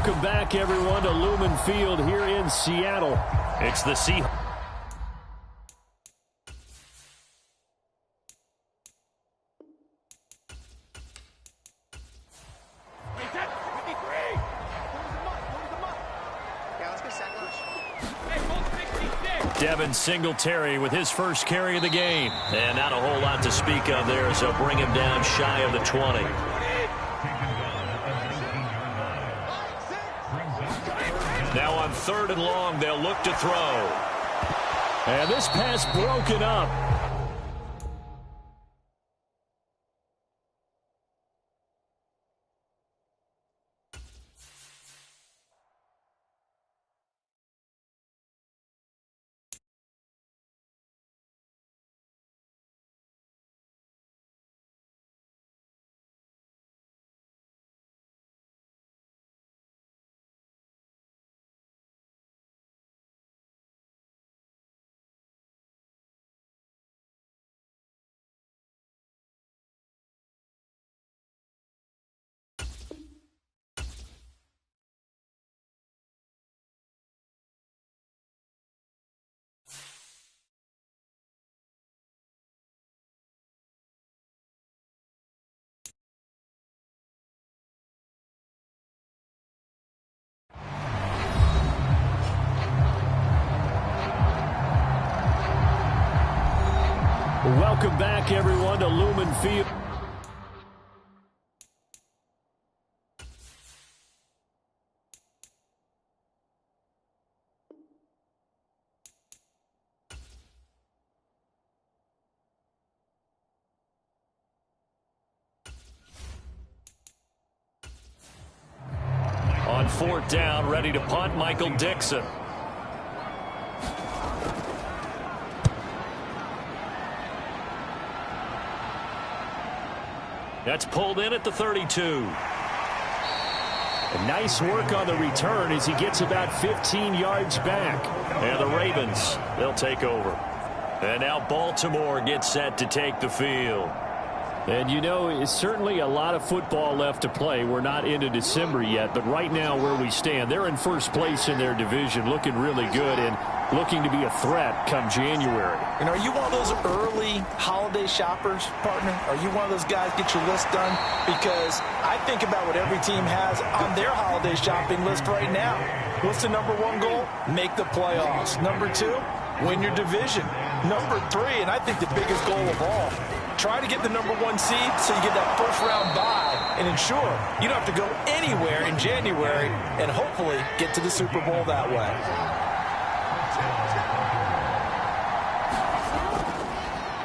Welcome back, everyone, to Lumen Field here in Seattle. It's the Seahawks. Devin Singletary with his first carry of the game. And not a whole lot to speak of there, so bring him down shy of the 20. Now on 3rd and long, they'll look to throw. And this pass broken up. Welcome back, everyone, to Lumen Field. On 4th down, ready to punt, Michael Dixon. That's pulled in at the 32. And nice work on the return as he gets about 15 yards back. And the Ravens, they'll take over. And now Baltimore gets set to take the field. And, you know, it's certainly a lot of football left to play. We're not into December yet, but right now where we stand, they're in first place in their division, looking really good and looking to be a threat come January. And are you one of those early holiday shoppers, partner? Are you one of those guys get your list done? Because I think about what every team has on their holiday shopping list right now. What's the number 1 goal? Make the playoffs. Number 2, win your division. Number 3, and I think the biggest goal of all, try to get the number 1 seed so you get that first-round bye and ensure you don't have to go anywhere in January and hopefully get to the Super Bowl that way.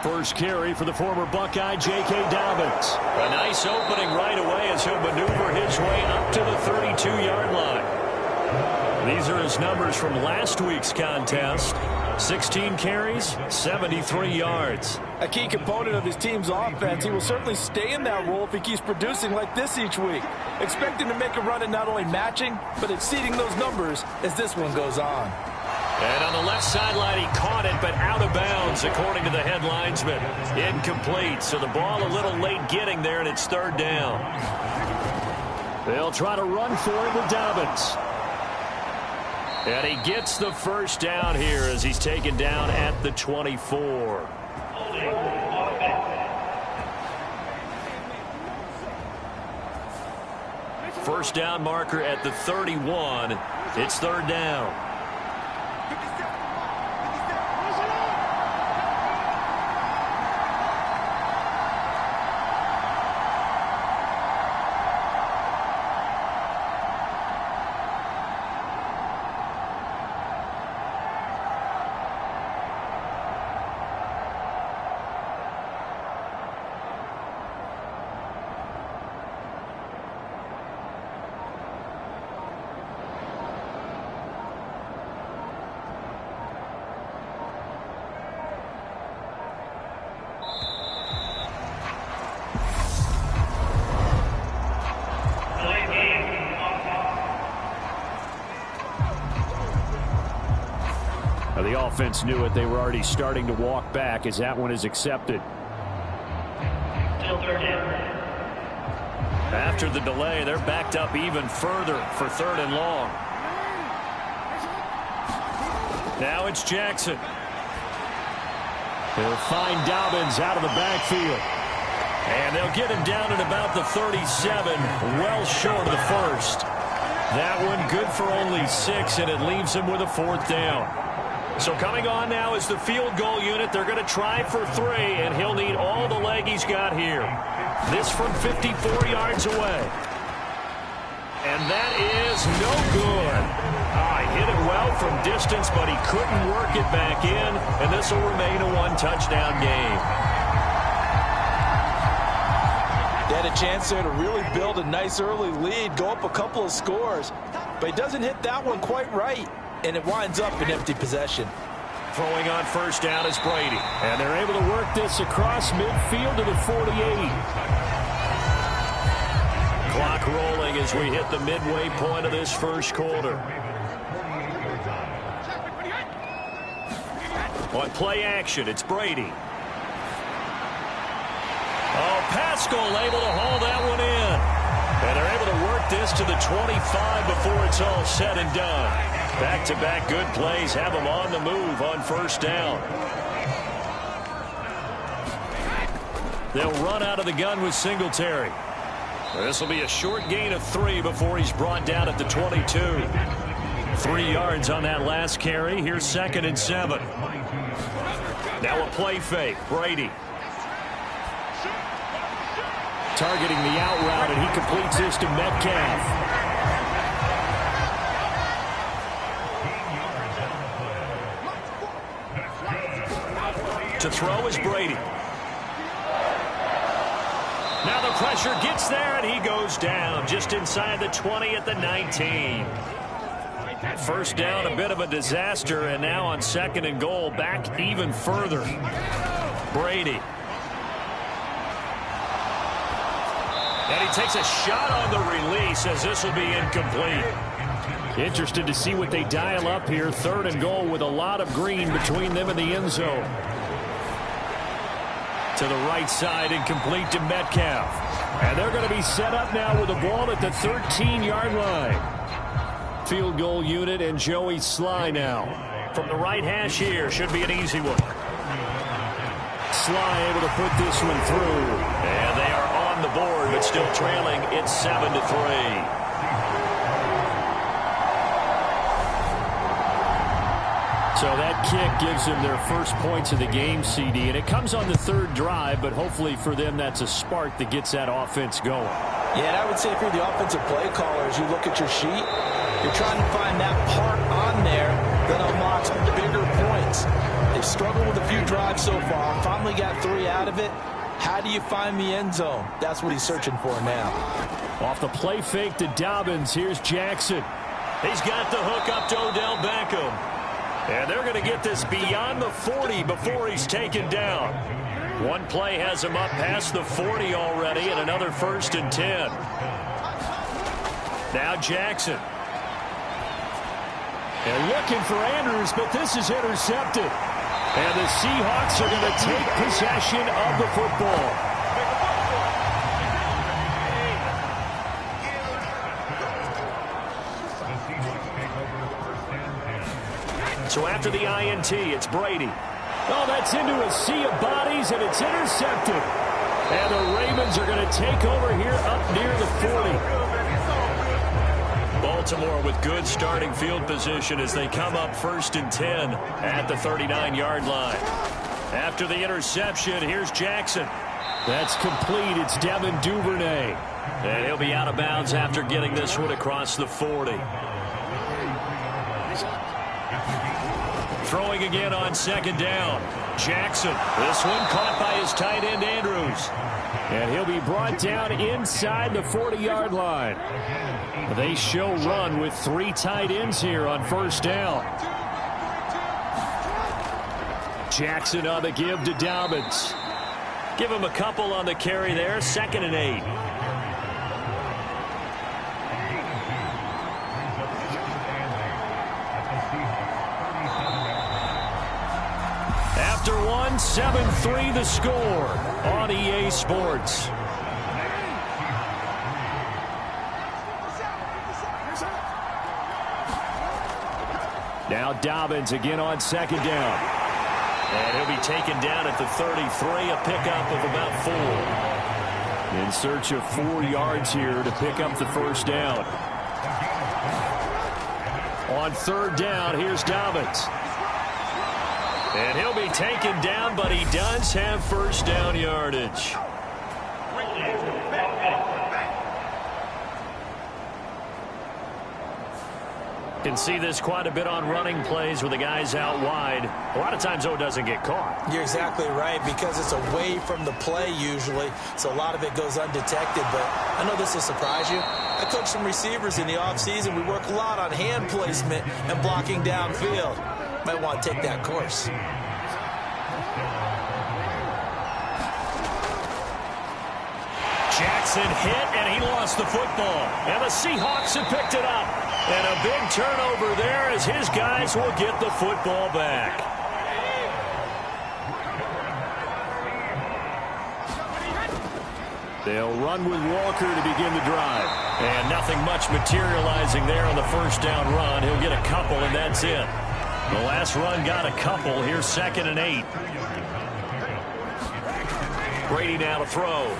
First carry for the former Buckeye, J.K. Dobbins. A nice opening right away as he'll maneuver his way up to the 32-yard line. These are his numbers from last week's contest. 16 carries, 73 yards. A key component of his team's offense. He will certainly stay in that role if he keeps producing like this each week. Expect him to make a run at not only matching, but exceeding those numbers as this one goes on. And on the left sideline, he caught it, but out of bounds, according to the head linesman. Incomplete, so the ball a little late getting there, and it's 3rd down. They'll try to run for it with Dobbins. And he gets the first down here as he's taken down at the 24. First down marker at the 31. It's 3rd down. The offense knew it. They were already starting to walk back as that one is accepted. Still 3rd down. After the delay, they're backed up even further for 3rd and long. Now it's Jackson. He'll find Dobbins out of the backfield. And they'll get him down at about the 37, well short of the first. That one good for only 6, and it leaves him with a 4th down. So coming on now is the field goal unit. They're going to try for 3, and he'll need all the leg he's got here. This from 54 yards away. And that is no good. He hit it well from distance, but he couldn't work it back in, and this will remain a 1-touchdown game. They had a chance there to really build a nice early lead, go up a couple of scores, but he doesn't hit that one quite right, and it winds up an empty possession. Throwing on 1st down is Brady. And they're able to work this across midfield to the 48. Clock rolling as we hit the midway point of this 1st quarter. On play action, it's Brady. Pascal able to haul that one in. And they're able to work this to the 25 before it's all said and done. Back-to-back good plays have them on the move on 1st down. They'll run out of the gun with Singletary. This will be a short gain of 3 before he's brought down at the 22. 3 yards on that last carry. Here's 2nd and 7. Now a play fake. Brady. Targeting the out route, and he completes this to Metcalf. To throw is Brady. Now the pressure gets there, and he goes down just inside the 20 at the 19. 1st down, a bit of a disaster, and now on 2nd and goal, back even further. Brady. And he takes a shot on the release as this will be incomplete. Interested to see what they dial up here. 3rd and goal with a lot of green between them and the end zone. To the right side and complete to Metcalf. And they're going to be set up now with the ball at the 13-yard line. Field goal unit and Joey Sly now. From the right hash here, should be an easy one. Sly able to put this one through. And they are on the board, but still trailing. It's 7-3. So that kick gives them their first points of the game, CD, and it comes on the 3rd drive, but hopefully for them that's a spark that gets that offense going. Yeah, and I would say if you're the offensive play caller, as you look at your sheet, you're trying to find that part on there that unlocks bigger points. They've struggled with a few drives so far, finally got 3 out of it. How do you find the end zone? That's what he's searching for now. Off the play fake to Dobbins, here's Jackson. He's got the hook up to Odell Beckham. And they're going to get this beyond the 40 before he's taken down. One play has him up past the 40 already, and another 1st and 10. Now Jackson. And looking for Andrews, but this is intercepted. And the Seahawks are going to take possession of the football. So after the INT, it's Brady. Oh, that's into a sea of bodies, and it's intercepted. And the Ravens are going to take over here up near the 40. Baltimore with good starting field position as they come up 1st and 10 at the 39-yard line. After the interception, here's Jackson. That's complete. It's Devin Duvernay. And he'll be out of bounds after getting this one across the 40. Throwing again on 2nd down. Jackson. This one caught by his tight end, Andrews. And he'll be brought down inside the 40-yard line. They show run with 3 tight ends here on 1st down. Jackson on the give to Dobbins. Give him a couple on the carry there. 2nd and 8. After one, 7-3 the score on EA Sports. Now Dobbins again on second down. And he'll be taken down at the 33, a pickup of about 4. In search of 4 yards here to pick up the first down. On third down, here's Dobbins. And he'll be taken down, but he does have first down yardage. Can see this quite a bit on running plays with the guys out wide. A lot of times, though, it doesn't get caught. You're exactly right, because it's away from the play usually, so a lot of it goes undetected. But I know this will surprise you. I coach some receivers in the offseason. We work a lot on hand placement and blocking downfield. Might want to take that course. Jackson hit, and he lost the football. And the Seahawks have picked it up. And a big turnover there as his guys will get the football back. They'll run with Walker to begin the drive. And nothing much materializing there on the first down run. He'll get a couple, and that's it. The last run got a couple. Here's 2nd and 8. Brady now to throw.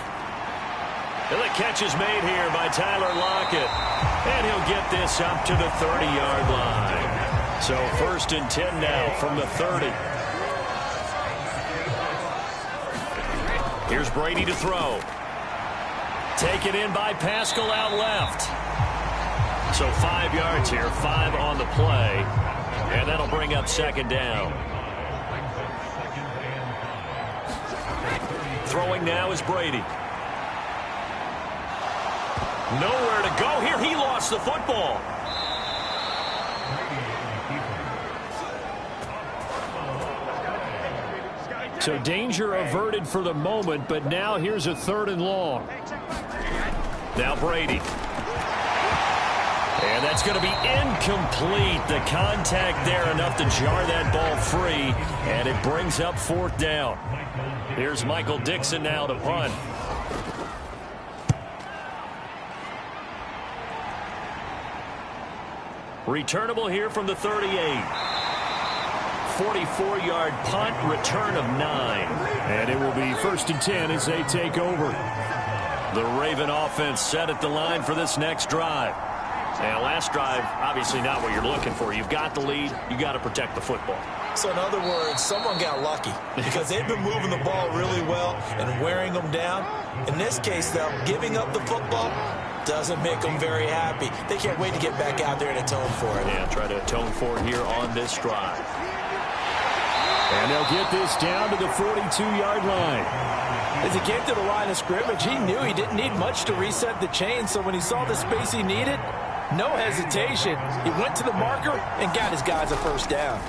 And the catch is made here by Tyler Lockett. And he'll get this up to the 30-yard line. So 1st and 10 now from the 30. Here's Brady to throw. Taken in by Pascal out left. So 5 yards here, 5 on the play. And that'll bring up 2nd down. Throwing now is Brady. Nowhere to go here. He lost the football. So danger averted for the moment, but now here's a 3rd and long. Now Brady. And that's going to be incomplete. The contact there enough to jar that ball free, and it brings up 4th down. Here's Michael Dixon now to punt. Returnable here from the 38. 44-yard punt, return of 9. And it will be 1st and 10 as they take over. The Raven offense set at the line for this next drive. And last drive, obviously not what you're looking for. You've got the lead. You got to protect the football. So in other words, someone got lucky because they've been moving the ball really well and wearing them down. In this case, though, giving up the football doesn't make them very happy. They can't wait to get back out there and atone for it. Yeah, try to atone for it here on this drive. And they'll get this down to the 42-yard line. As he came to the line of scrimmage, he knew he didn't need much to reset the chain, so when he saw the space he needed, no hesitation. He went to the marker and got his guys a first down.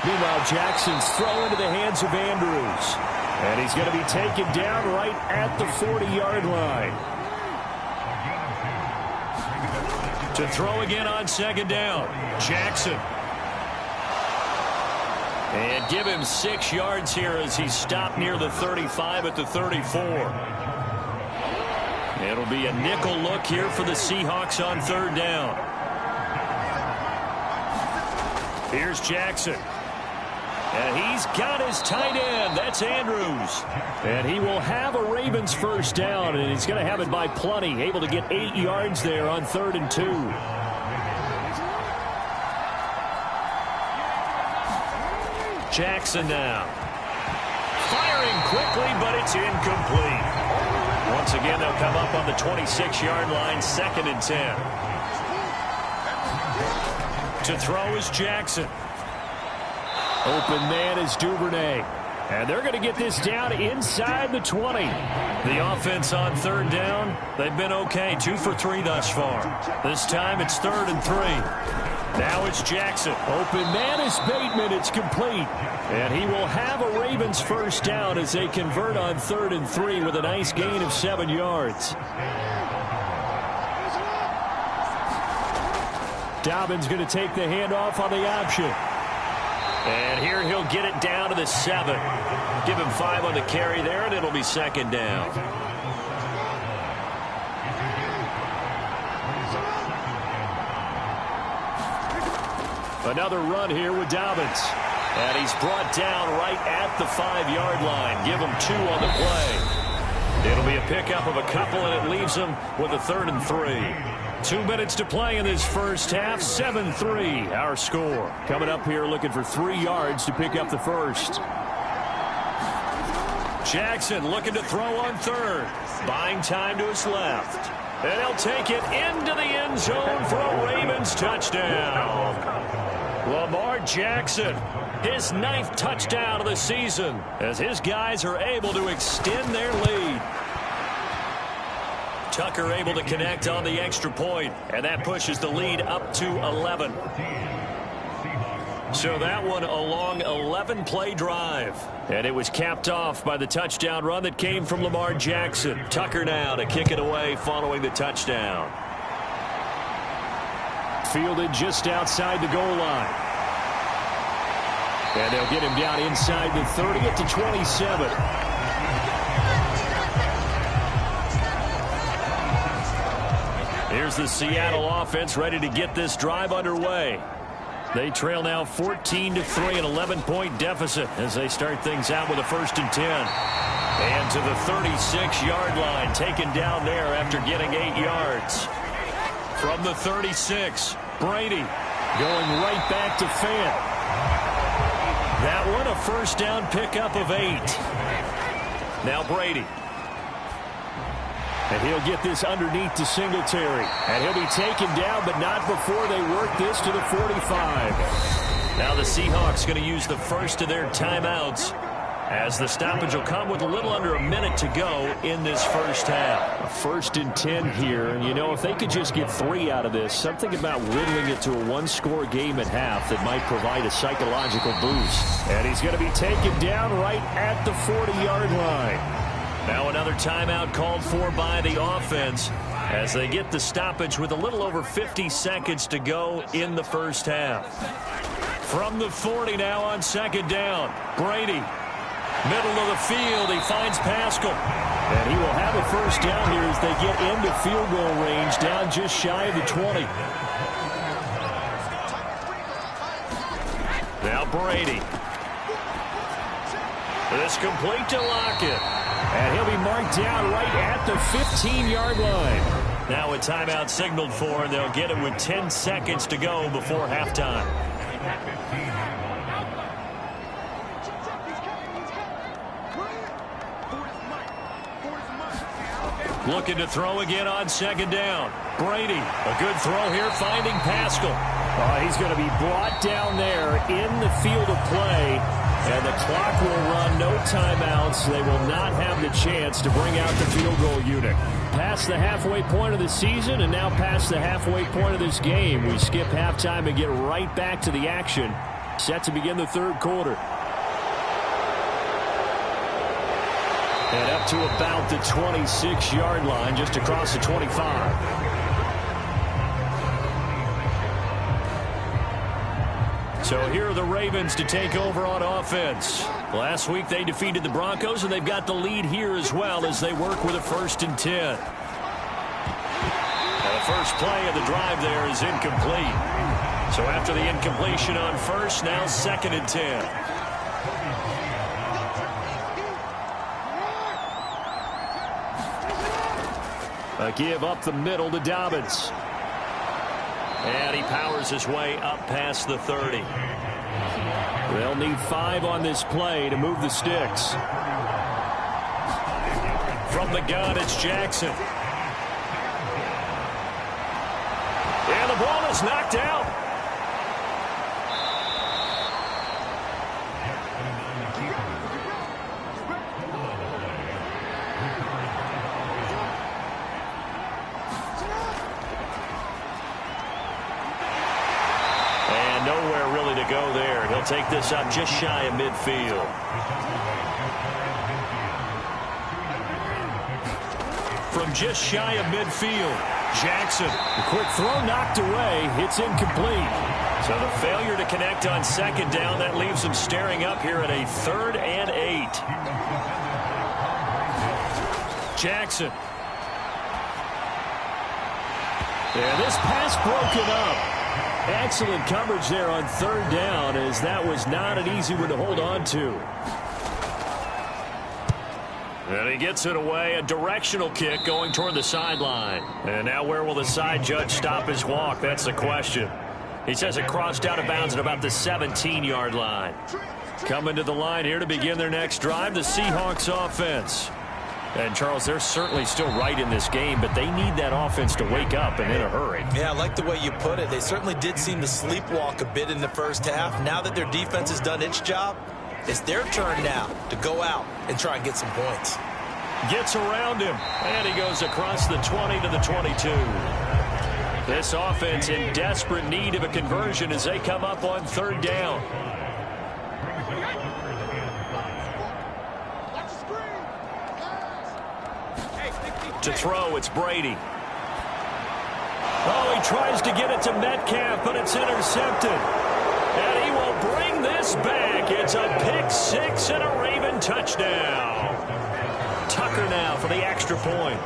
Meanwhile, Jackson's throw into the hands of Andrews. And he's going to be taken down right at the 40-yard line. To throw again on 2nd down, Jackson. And give him 6 yards here as he stopped near the 35 at the 34. It'll be a nickel look here for the Seahawks on 3rd down. Here's Jackson. And he's got his tight end. That's Andrews. And he will have a Ravens first down, and he's going to have it by plenty. Able to get 8 yards there on 3rd and 2. Jackson now. Firing quickly, but it's incomplete. Once again, they'll come up on the 26-yard line, 2nd and 10. To throw is Jackson. Open man is Duvernay. And they're going to get this down inside the 20. The offense on 3rd down, they've been okay. 2 for 3 thus far. This time it's 3rd and 3. Now it's Jackson. Open man is Bateman. It's complete. And he will have a Ravens first down as they convert on 3rd and 3 with a nice gain of 7 yards. Dobbins going to take the handoff on the option. And here he'll get it down to the 7. Give him 5 on the carry there, and it'll be 2nd down. Another run here with Dobbins. And he's brought down right at the 5-yard line. Give him 2 on the play. It'll be a pickup of a couple, and it leaves him with a 3rd and 3. 2 minutes to play in this first half. 7-3, our score. Coming up here looking for 3 yards to pick up the first. Jackson looking to throw on 3rd. Buying time to his left. And he'll take it into the end zone for a Ravens touchdown. Lamar Jackson, his 9th touchdown of the season, as his guys are able to extend their lead. Tucker able to connect on the extra point, and that pushes the lead up to 11. So that one a long 11-play drive. And it was capped off by the touchdown run that came from Lamar Jackson. Tucker now to kick it away following the touchdown. Fielded just outside the goal line. And they'll get him down inside the 30 at the 27. Here's the Seattle offense ready to get this drive underway. They trail now 14-3, an 11-point deficit as they start things out with a 1st and 10. And to the 36-yard line, taken down there after getting 8 yards. From the 36, Brady going right back to Fant. That one a 1st down pickup of 8. Now Brady. And he'll get this underneath to Singletary. And he'll be taken down, but not before they work this to the 45. Now the Seahawks going to use the first of their timeouts, as the stoppage will come with a little under a minute to go in this first half. A 1st and 10 here. And, you know, if they could just get 3 out of this, something about whittling it to a 1-score game at half that might provide a psychological boost. And he's going to be taken down right at the 40-yard line. Now another timeout called for by the offense as they get the stoppage with a little over 50 seconds to go in the first half. From the 40 now on 2nd down. Brady, middle of the field. He finds Pascal. And he will have a 1st down here as they get into field goal range, down just shy of the 20. Now Brady. This complete to Lockett. And he'll be marked down right at the 15-yard line. Now a timeout signaled for, and they'll get it with 10 seconds to go before halftime. Looking to throw again on 2nd down. Brady, a good throw here, finding Pascal. He's going to be brought down there in the field of play. And the clock will run, no timeouts. They will not have the chance to bring out the field goal unit. Past the halfway point of the season, and now past the halfway point of this game. We skip halftime and get right back to the action. Set to begin the 3rd quarter. And up to about the 26-yard line, just across the 25. So here are the Ravens to take over on offense. Last week they defeated the Broncos, and they've got the lead here as well as they work with a 1st and 10. And the first play of the drive there is incomplete. So after the incompletion on 1st, now 2nd and 10. A give up the middle to Dobbins. And he powers his way up past the 30. They'll need 5 on this play to move the sticks. From the gun, it's Jackson. And the ball is knocked out. Go there. He'll take this up just shy of midfield. From just shy of midfield, Jackson. The quick throw knocked away. It's incomplete. So the failure to connect on 2nd down, that leaves him staring up here at a 3rd and 8. Jackson. And this pass broken up. Excellent coverage there on third down, as that was not an easy one to hold on to. And he gets it away, a directional kick going toward the sideline. And now where will the side judge stop his walk? That's the question. He says it crossed out of bounds at about the 17-yard line. Coming to the line here to begin their next drive, the Seahawks offense. And, Charles, they're certainly still right in this game, but they need that offense to wake up and in a hurry. Yeah, I like the way you put it. They certainly did seem to sleepwalk a bit in the first half. Now that their defense has done its job, it's their turn now to go out and try and get some points. Gets around him, and he goes across the 20 to the 22. This offense in desperate need of a conversion as they come up on third down. To throw, it's Brady. Oh, he tries to get it to Metcalf, but it's intercepted. And he will bring this back. It's a pick six and a Raven touchdown. Tucker now for the extra point.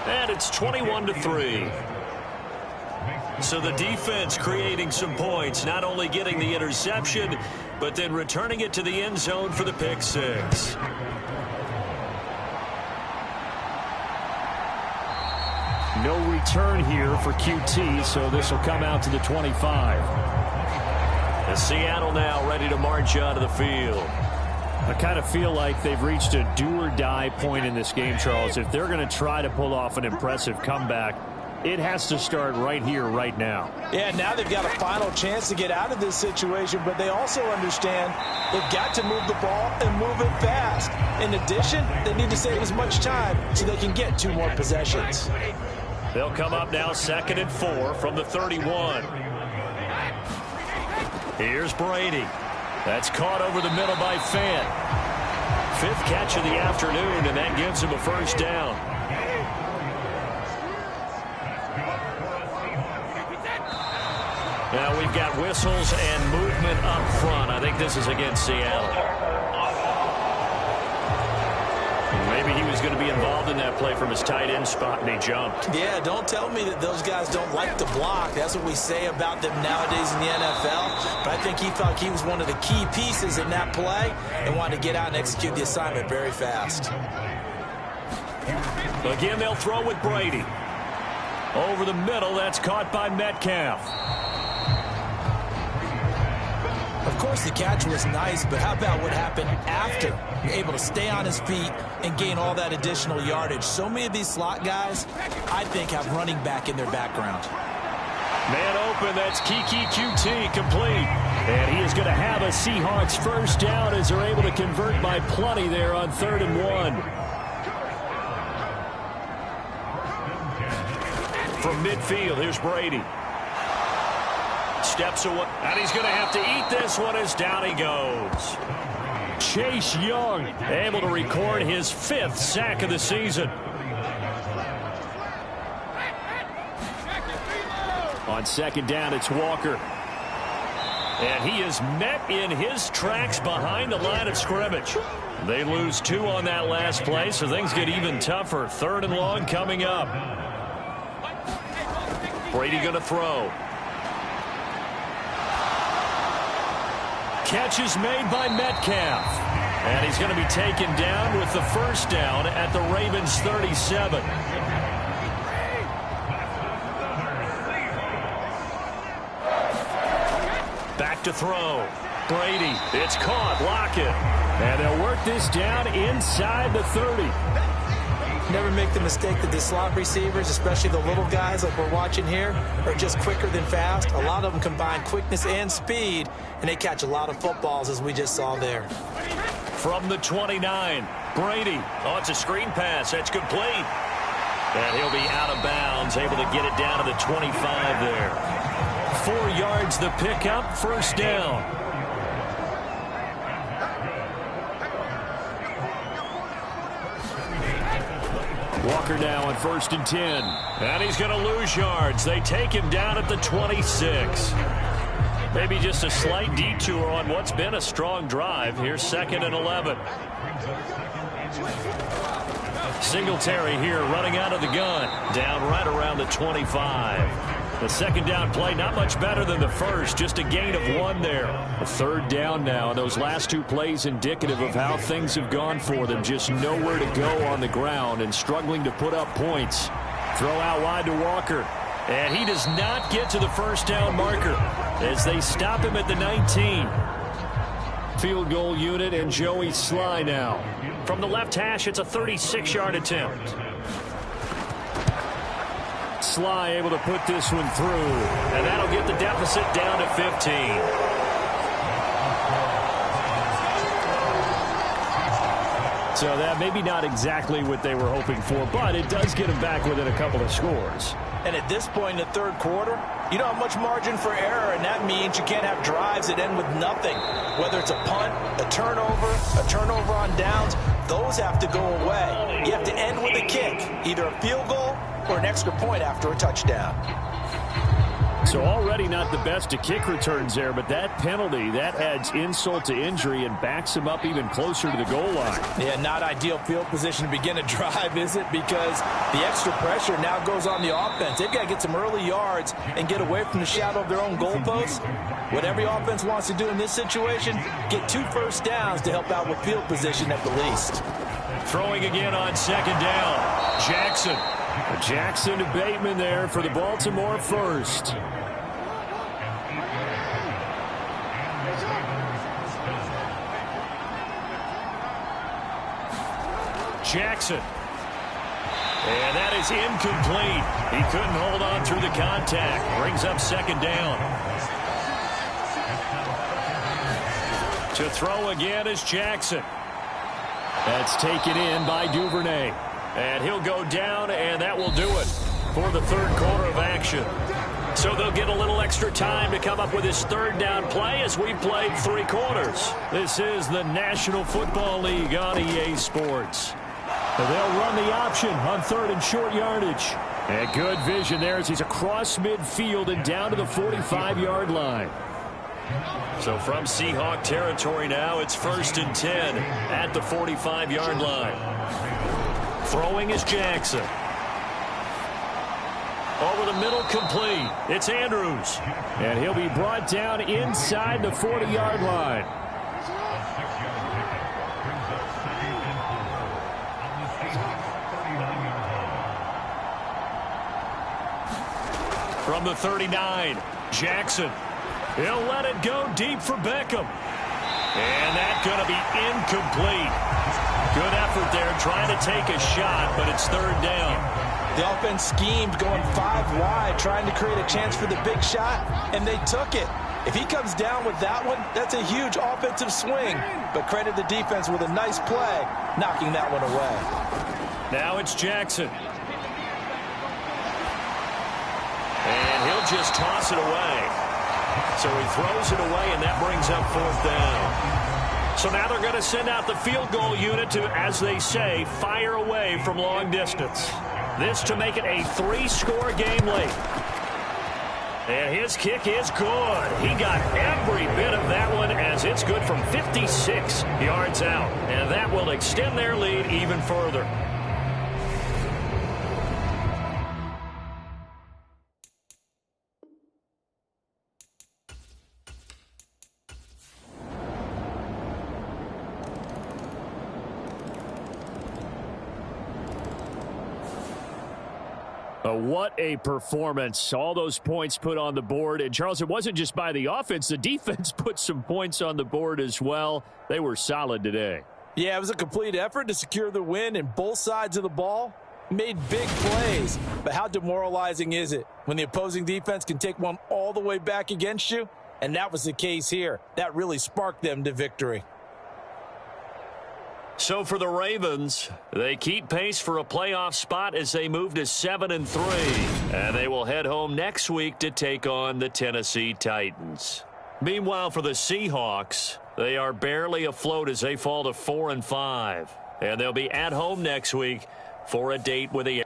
And it's 21-3. So the defense creating some points, not only getting the interception, but then returning it to the end zone for the pick six. No return here for QT, so this will come out to the 25. And Seattle now ready to march onto the field. I kind of feel like they've reached a do-or-die point in this game, Charles. If they're going to try to pull off an impressive comeback, it has to start right here, right now. Yeah, now they've got a final chance to get out of this situation, but they also understand they've got to move the ball and move it fast. In addition, they need to save as much time so they can get 2 more possessions. They'll come up now 2nd and 4 from the 31. Here's Brady. That's caught over the middle by Fant. 5th catch of the afternoon, and that gives him a first down. Now we've got whistles and movement up front. I think this is against Seattle. Maybe he was going to be involved in that play from his tight end spot, and he jumped. Yeah, don't tell me that those guys don't like to block. That's what we say about them nowadays in the NFL. But I think he thought he was one of the key pieces in that play and wanted to get out and execute the assignment very fast. Again, they'll throw with Brady. Over the middle, that's caught by Metcalf. Of course, the catch was nice, but how about what happened after? You're able to stay on his feet and gain all that additional yardage. So many of these slot guys, I think, have running back in their background. Man open, that's Kiki QT complete. And he is going to have a Seahawks first down as they're able to convert by plenty there on 3rd and 1. From midfield, here's Brady. Steps away, and he's going to have to eat this one as down he goes. Chase Young able to record his 5th sack of the season. On 2nd down, it's Walker. And he is met in his tracks behind the line of scrimmage. They lose 2 on that last play, so things get even tougher. 3rd and long coming up. Brady going to throw. Catch is made by Metcalf. And he's going to be taken down with the first down at the Ravens 37. Back to throw. Brady. It's caught. Lockett. And they'll work this down inside the 30. Never make the mistake that the slot receivers, especially the little guys like we're watching here, are just quicker than fast. A lot of them combine quickness and speed, and they catch a lot of footballs, as we just saw there. From the 29, Brady. Oh, it's a screen pass. That's complete. And he'll be out of bounds, able to get it down to the 25 there. 4 yards the pickup, first down. Walker now on 1st and 10. And he's going to lose yards. They take him down at the 26. Maybe just a slight detour on what's been a strong drive. Here's 2nd and 11. Singletary here running out of the gun. Down right around the 25. The second down play, not much better than the first. Just a gain of 1 there. A third down now. And those last 2 plays indicative of how things have gone for them. Just nowhere to go on the ground and struggling to put up points. Throw out wide to Walker. And he does not get to the first down marker as they stop him at the 19. Field goal unit and Joey Sly now. From the left hash, it's a 36-yard attempt. Sly able to put this one through, and that'll get the deficit down to 15. So that maybe not exactly what they were hoping for, but it does get them back within a couple of scores. And at this point in the third quarter, you don't have much margin for error, and that means you can't have drives that end with nothing. Whether it's a punt, a turnover on downs, those have to go away. You have to end with a kick, either a field goal or an extra point after a touchdown. So already not the best of kick returns there, but that penalty, that adds insult to injury and backs him up even closer to the goal line. Yeah, not ideal field position to begin a drive, is it? Because the extra pressure now goes on the offense. They've got to get some early yards and get away from the shadow of their own goalposts. What every offense wants to do in this situation, get 2 first downs to help out with field position at the least. Throwing again on second down. Jackson to Bateman there for the Baltimore first. Jackson. And that is incomplete. He couldn't hold on through the contact. Brings up second down. To throw again is Jackson. That's taken in by Duvernay. And he'll go down, and that will do it for the third quarter of action. So they'll get a little extra time to come up with his third down play as we played 3 quarters. This is the National Football League on EA Sports. They'll run the option on 3rd and short yardage. And good vision there as he's across midfield and down to the 45-yard line. So from Seahawk territory now, it's 1st and 10 at the 45-yard line. Throwing is Jackson. Over the middle, complete. It's Andrews. And he'll be brought down inside the 40-yard line. From the 39, Jackson. He'll let it go deep for Beckham. And that's going to be incomplete. Good effort there trying to take a shot, but it's 3rd down. The offense schemed going 5 wide, trying to create a chance for the big shot, and they took it. If he comes down with that one, that's a huge offensive swing. But credit the defense with a nice play, knocking that one away. Now it's Jackson. And he'll just toss it away. So he throws it away, and that brings up 4th down. So now they're going to send out the field goal unit to, as they say, fire away from long distance. This to make it a 3-score game late. And his kick is good. He got every bit of that one as it's good from 56 yards out. And that will extend their lead even further. What a performance. All those points put on the board. And, Charles, it wasn't just by the offense. The defense put some points on the board as well. They were solid today. Yeah, it was a complete effort to secure the win, and both sides of the ball made big plays. But how demoralizing is it when the opposing defense can take one all the way back against you? And that was the case here. That really sparked them to victory. So for the Ravens, they keep pace for a playoff spot as they move to 7-3. And they will head home next week to take on the Tennessee Titans. Meanwhile, for the Seahawks, they are barely afloat as they fall to 4-5. And they'll be at home next week for a date with the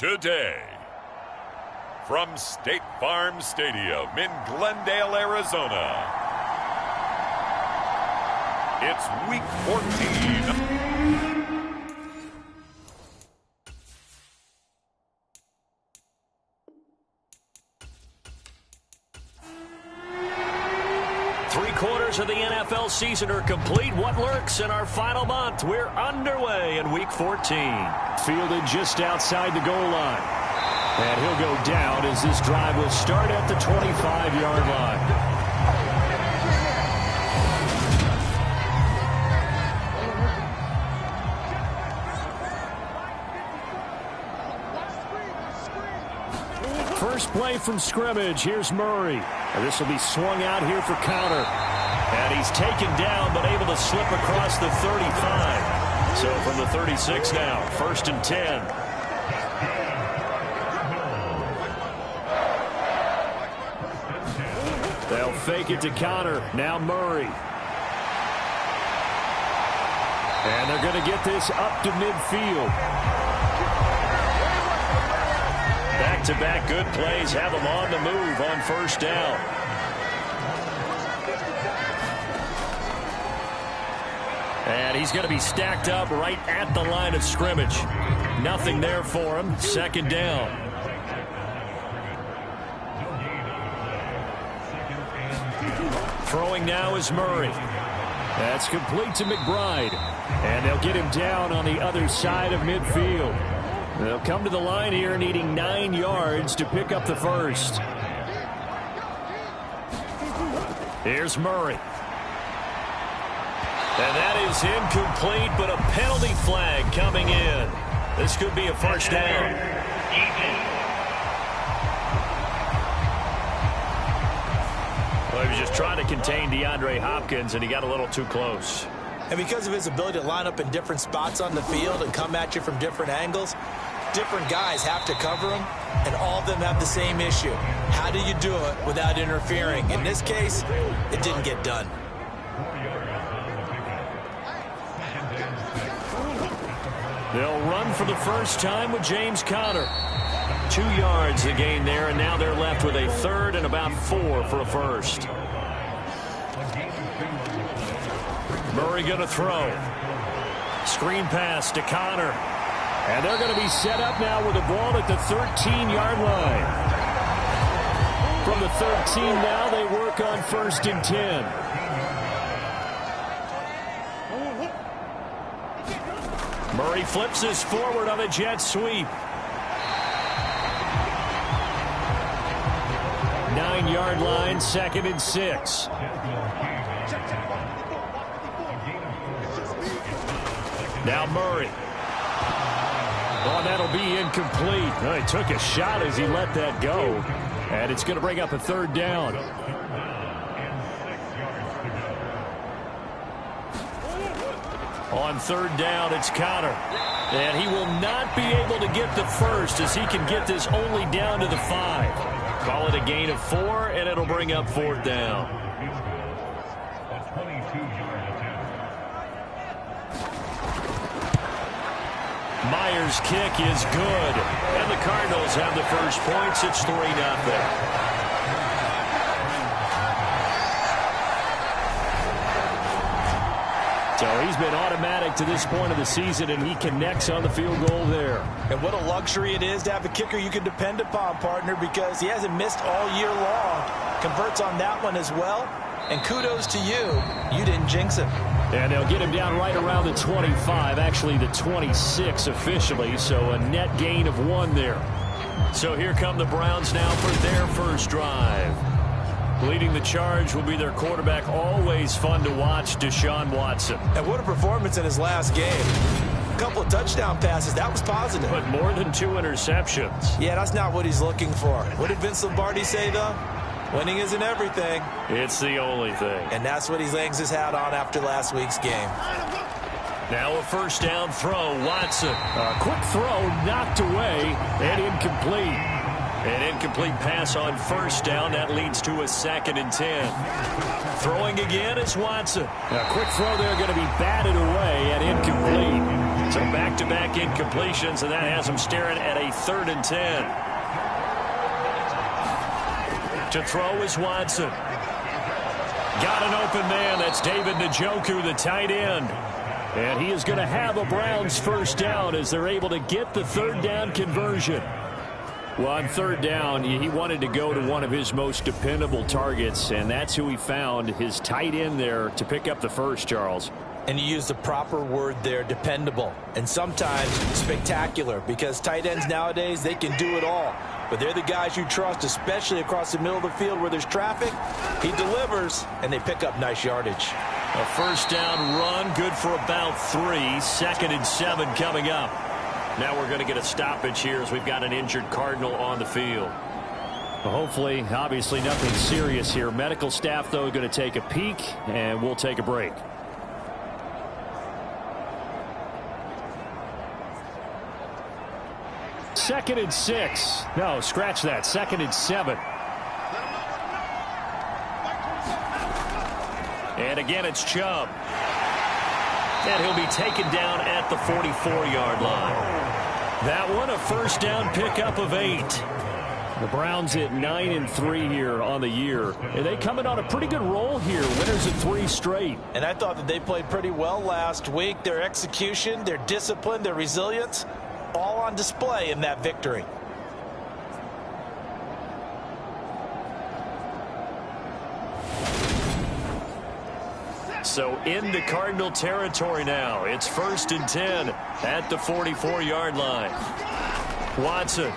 today. From State Farm Stadium in Glendale, Arizona, it's Week 14. Three-quarters of the NFL season are complete. What lurks in our final month? We're underway in Week 14. Fielded just outside the goal line. And he'll go down as this drive will start at the 25-yard line. First play from scrimmage. Here's Murray. And this will be swung out here for counter. And he's taken down but able to slip across the 35. So from the 36 now, 1st and 10. They'll fake it to counter. Now Murray. And they're going to get this up to midfield. Back-to-back good plays have them on the move on 1st down. And he's going to be stacked up right at the line of scrimmage. Nothing there for him. 2nd down. Throwing now is Murray. That's complete to McBride. And they'll get him down on the other side of midfield. They'll come to the line here needing 9 yards to pick up the first. Here's Murray. And that is incomplete, but a penalty flag coming in. This could be a 1st down. Well, he was just trying to contain DeAndre Hopkins, and he got a little too close. And because of his ability to line up in different spots on the field and come at you from different angles, different guys have to cover him, and all of them have the same issue. How do you do it without interfering? In this case, it didn't get done. They'll run for the first time with James Conner. 2 yards the gain there, and now they're left with a 3rd and about 4 for a first. Murray going to throw. Screen pass to Conner. And they're going to be set up now with the ball at the 13-yard line. From the 13 now, they work on 1st and 10. Murray flips this forward on a jet sweep. 9-yard line, 2nd and 6. Now Murray. Oh, that'll be incomplete. Oh, he took a shot as he let that go. And it's going to bring up a 3rd down. On 3rd down, it's Conner. And he will not be able to get the first as he can get this only down to the 5. Call it a gain of 4, and it'll bring up 4th down. Myers' kick is good. And the Cardinals have the first points. It's 3-0. So he's been automatic to this point of the season, and he connects on the field goal there. And what a luxury it is to have a kicker you can depend upon, partner, because he hasn't missed all year long. Converts on that one as well. And kudos to you. You didn't jinx him. And they'll get him down right around the 25, actually the 26 officially, so a net gain of 1 there. So here come the Browns now for their first drive. Leading the charge will be their quarterback, always fun to watch, Deshaun Watson. And what a performance in his last game. A couple of touchdown passes, that was positive. But more than 2 interceptions. Yeah, that's not what he's looking for. What did Vince Lombardi say, though? Winning isn't everything. It's the only thing. And that's what he hangs his hat on after last week's game. Now a 1st down throw, Watson. A quick throw knocked away and incomplete. An incomplete pass on first down. That leads to a 2nd and 10. Throwing again is Watson. A quick throw there going to be batted away and incomplete. So back-to-back incompletions, and that has him staring at a 3rd and 10. To throw is Watson. Got an open man. That's David Njoku, the tight end. And he is going to have a Browns first down as they're able to get the 3rd down conversion. Well, on 3rd down, he wanted to go to one of his most dependable targets, and that's who he found, his tight end there, to pick up the first, Charles. And you use the proper word there, dependable, and sometimes spectacular, because tight ends nowadays, they can do it all. But they're the guys you trust, especially across the middle of the field where there's traffic. He delivers, and they pick up nice yardage. A first down run, good for about 3. 2nd and 7 coming up. Now we're going to get a stoppage here as we've got an injured Cardinal on the field. Well, hopefully, obviously nothing serious here. Medical staff, though, going to take a peek, and we'll take a break. Second and 6. No, scratch that. 2nd and 7. And again, it's Chubb. And he'll be taken down at the 44-yard line. That one, a first down pickup of 8. The Browns at 9-3 here on the year. And they come in on a pretty good roll here. Winners of 3 straight. And I thought that they played pretty well last week. Their execution, their discipline, their resilience, all on display in that victory. So into Cardinal territory now. It's 1st and 10 at the 44-yard line. Watson.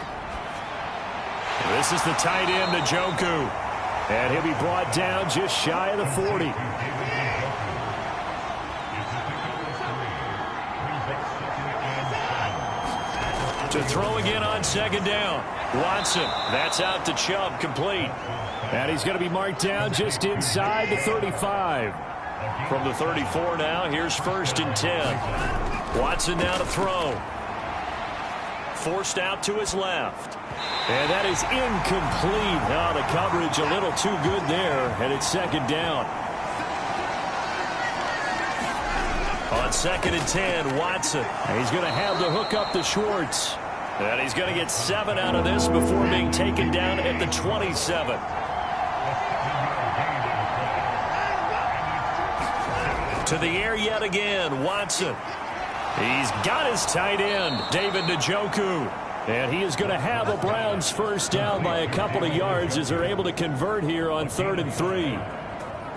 This is the tight end, Njoku. And he'll be brought down just shy of the 40. To throw again on 2nd down. Watson. That's out to Chubb, complete. And he's going to be marked down just inside the 35. From the 34 now, here's 1st and 10. Watson now to throw. Forced out to his left. And that is incomplete. Now the coverage a little too good there, and it's 2nd down. On 2nd and 10, Watson. And he's going to have the hook up to Schwartz. And he's going to get 7 out of this before being taken down at the 27. To the air yet again, Watson. He's got his tight end, David Njoku. And he is going to have a Browns first down by a couple of yards as they're able to convert here on 3rd and 3.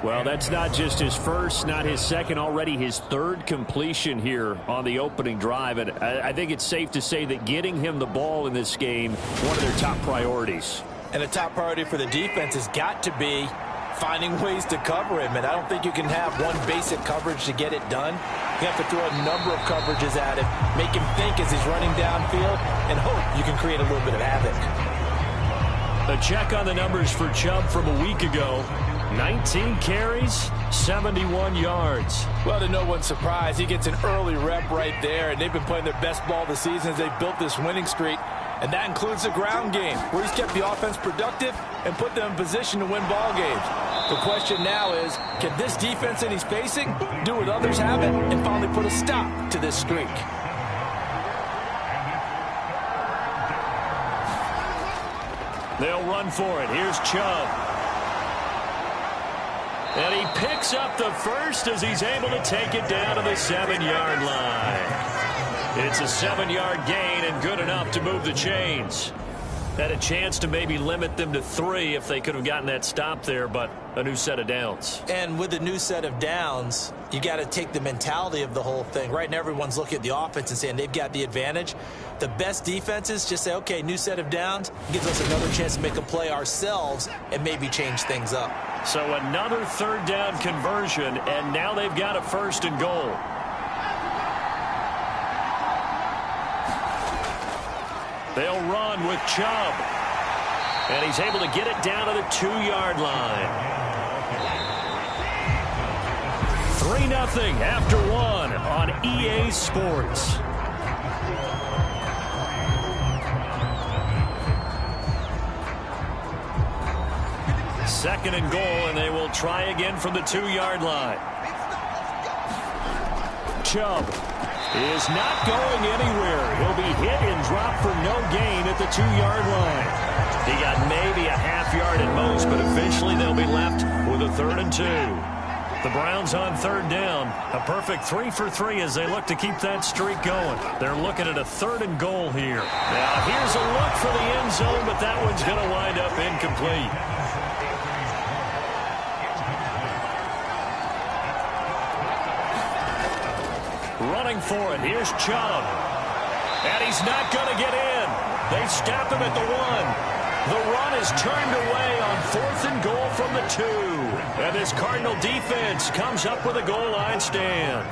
Well, that's not just his first, not his second, already his 3rd completion here on the opening drive. And I think it's safe to say that getting him the ball in this game, one of their top priorities. And a top priority for the defense has got to be finding ways to cover him. And I don't think you can have one basic coverage to get it done. You have to throw a number of coverages at him, make him think as he's running downfield, and hope you can create a little bit of havoc. A check on the numbers for Chubb from a week ago. 19 carries, 71 yards. Well, to no one's surprise, he gets an early rep right there, and they've been playing their best ball this season as they've built this winning streak. And that includes the ground game, where he's kept the offense productive and put them in position to win ball games. The question now is, can this defense that he's facing do what others haven't and finally put a stop to this streak? They'll run for it. Here's Chubb. And he picks up the first as he's able to take it down to the 7-yard line. It's a 7-yard gain and good enough to move the chains. Had a chance to maybe limit them to 3 if they could have gotten that stop there, but a new set of downs. And with a new set of downs, you got to take the mentality of the whole thing. Right now, everyone's looking at the offense and saying they've got the advantage. The best defenses just say, okay, new set of downs, gives us another chance to make a play ourselves and maybe change things up. So another 3rd down conversion, and now they've got a 1st and goal. They'll run with Chubb. And he's able to get it down to the 2-yard line. 3-0 after 1 on EA Sports. second and goal, and they will try again from the 2-yard line. Chubb is not going anywhere. He'll be hit and dropped for no gain at the 2-yard line. He got maybe a half yard at most, but eventually they'll be left with a 3rd and 2. The Browns on 3rd down. A perfect 3 for 3 as they look to keep that streak going. They're looking at a 3rd and goal here. Now here's a look for the end zone, but that one's going to wind up incomplete. Running for it. Here's Chubb. And he's not going to get in. They stop him at the 1. The run is turned away on 4th and goal from the 2. And this Cardinal defense comes up with a goal line stand.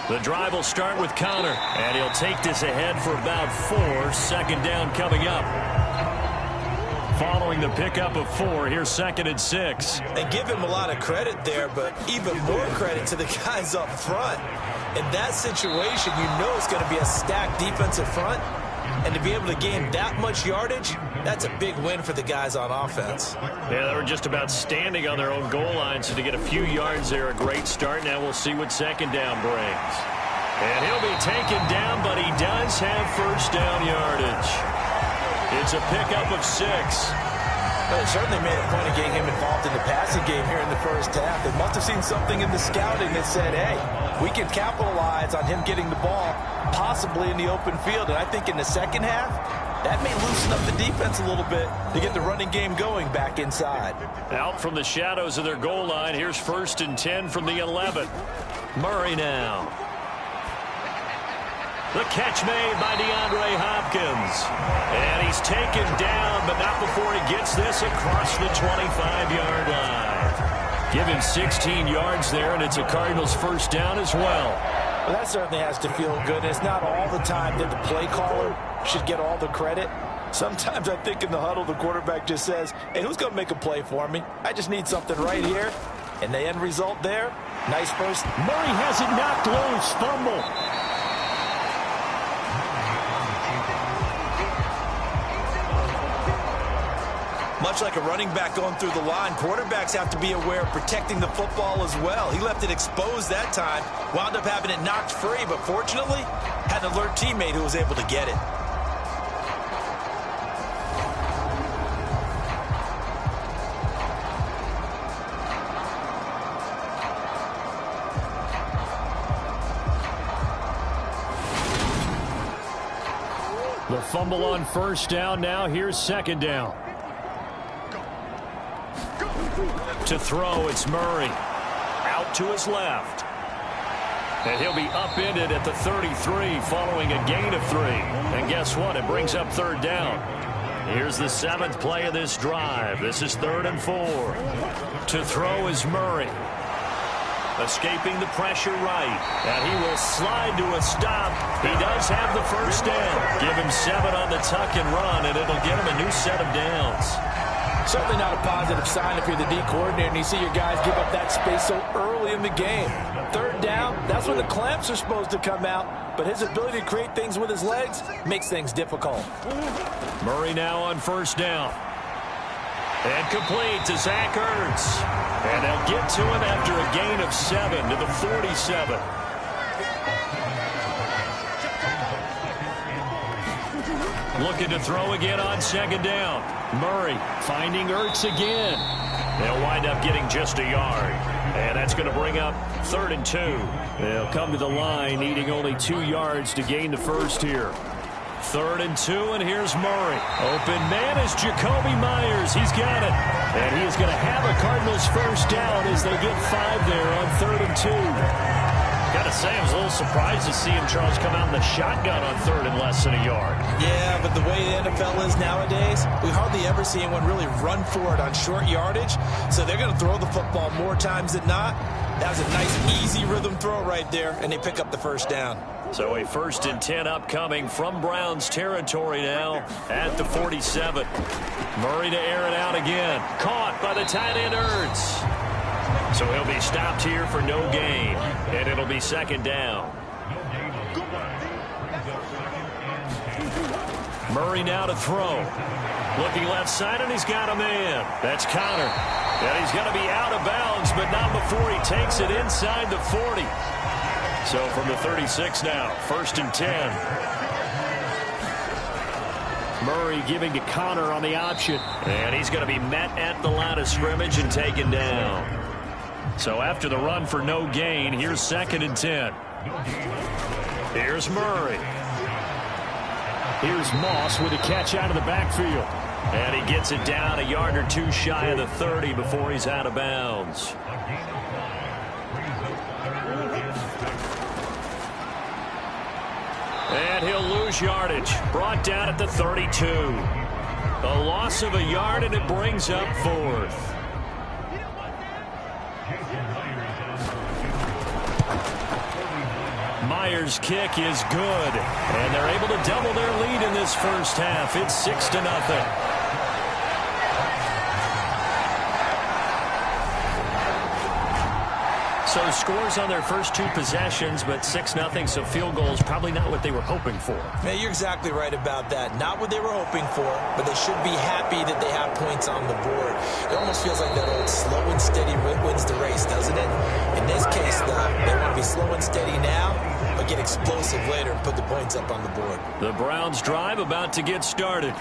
The drive will start with Connor. And he'll take this ahead for about 4. 2nd down coming up. Following the pickup of 4, here's 2nd and 6. They give him a lot of credit there, but even more credit to the guys up front. In that situation, you know it's going to be a stacked defensive front. And to be able to gain that much yardage, that's a big win for the guys on offense. Yeah, they were just about standing on their own goal line, so to get a few yards there, a great start. Now we'll see what 2nd down brings. And he'll be taken down, but he does have 1st down yardage. It's a pickup of 6. Well, they certainly made a point of getting him involved in the passing game here in the 1st half. They must have seen something in the scouting that said, hey, we can capitalize on him getting the ball possibly in the open field. And I think in the 2nd half, that may loosen up the defense a little bit to get the running game going back inside. Out from the shadows of their goal line, here's 1st and 10 from the 11. Murray now. The catch made by DeAndre Hopkins. And he's taken down, but not before he gets this across the 25-yard line. Give him 16 yards there, and it's a Cardinals 1st down as well. Well, that certainly has to feel good. It's not all the time that the play caller should get all the credit. Sometimes I think in the huddle, the quarterback just says, hey, who's going to make a play for me? I just need something right here. And the end result there, nice first. Murray has it knocked loose. Fumble. Much like a running back going through the line, quarterbacks have to be aware of protecting the football as well. He left it exposed that time, wound up having it knocked free, but fortunately, had an alert teammate who was able to get it. The fumble on 1st down. Now here's 2nd down. To throw, it's Murray. Out to his left. And he'll be upended at the 33 following a gain of 3. And guess what? It brings up 3rd down. Here's the 7th play of this drive. This is 3rd and 4. To throw is Murray. Escaping the pressure right. And he will slide to a stop. He does have the 1st down. Give him 7 on the tuck and run, and it'll get him a new set of downs. Certainly not a positive sign if you're the D coordinator and you see your guys give up that space so early in the game. 3rd down, that's when the clamps are supposed to come out, but his ability to create things with his legs makes things difficult. Murray now on 1st down. And complete to Zach Ertz. And they'll get to him after a gain of 7 to the 47. Looking to throw again on 2nd down. Murray finding Ertz again. They'll wind up getting just a yard. And that's going to bring up 3rd and 2. They'll come to the line needing only 2 yards to gain the 1st here. 3rd and 2, and here's Murray. Open man is Jacoby Myers. He's got it. And he is going to have a Cardinals 1st down as they get 5 there on 3rd and 2. Got to say, I was a little surprised to see him, Charles, come out in the shotgun on 3rd and less than a yard. Yeah, but the way the NFL is nowadays, we hardly ever see anyone really run for it on short yardage. So they're going to throw the football more times than not. That was a nice, easy rhythm throw right there, and they pick up the 1st down. So a 1st and 10 upcoming from Browns territory now at the 47. Murray to air it out again. Caught by the tight end Ertz. So he'll be stopped here for no gain, and it'll be 2nd down. Murray now to throw. Looking left side, and he's got a man. That's Connor. And he's going to be out of bounds, but not before he takes it inside the 40. So from the 36 now, 1st and 10. Murray giving to Connor on the option. And he's going to be met at the line of scrimmage and taken down. So after the run for no gain, here's 2nd and 10. Here's Murray. Here's Moss with a catch out of the backfield. And he gets it down a yard or two shy of the 30 before he's out of bounds. And he'll lose yardage. Brought down at the 32. A loss of a yard, and it brings up 4th. Myers' kick is good. And they're able to double their lead in this first half. It's 6-0. So scores on their first 2 possessions, but 6-0, so field goals probably not what they were hoping for. Man, you're exactly right about that. Not what they were hoping for, but they should be happy that they have points on the board. It almost feels like that old slow and steady wins the race, doesn't it? In this case, though, they want to be slow and steady now, but get explosive later and put the points up on the board. The Browns' drive about to get started.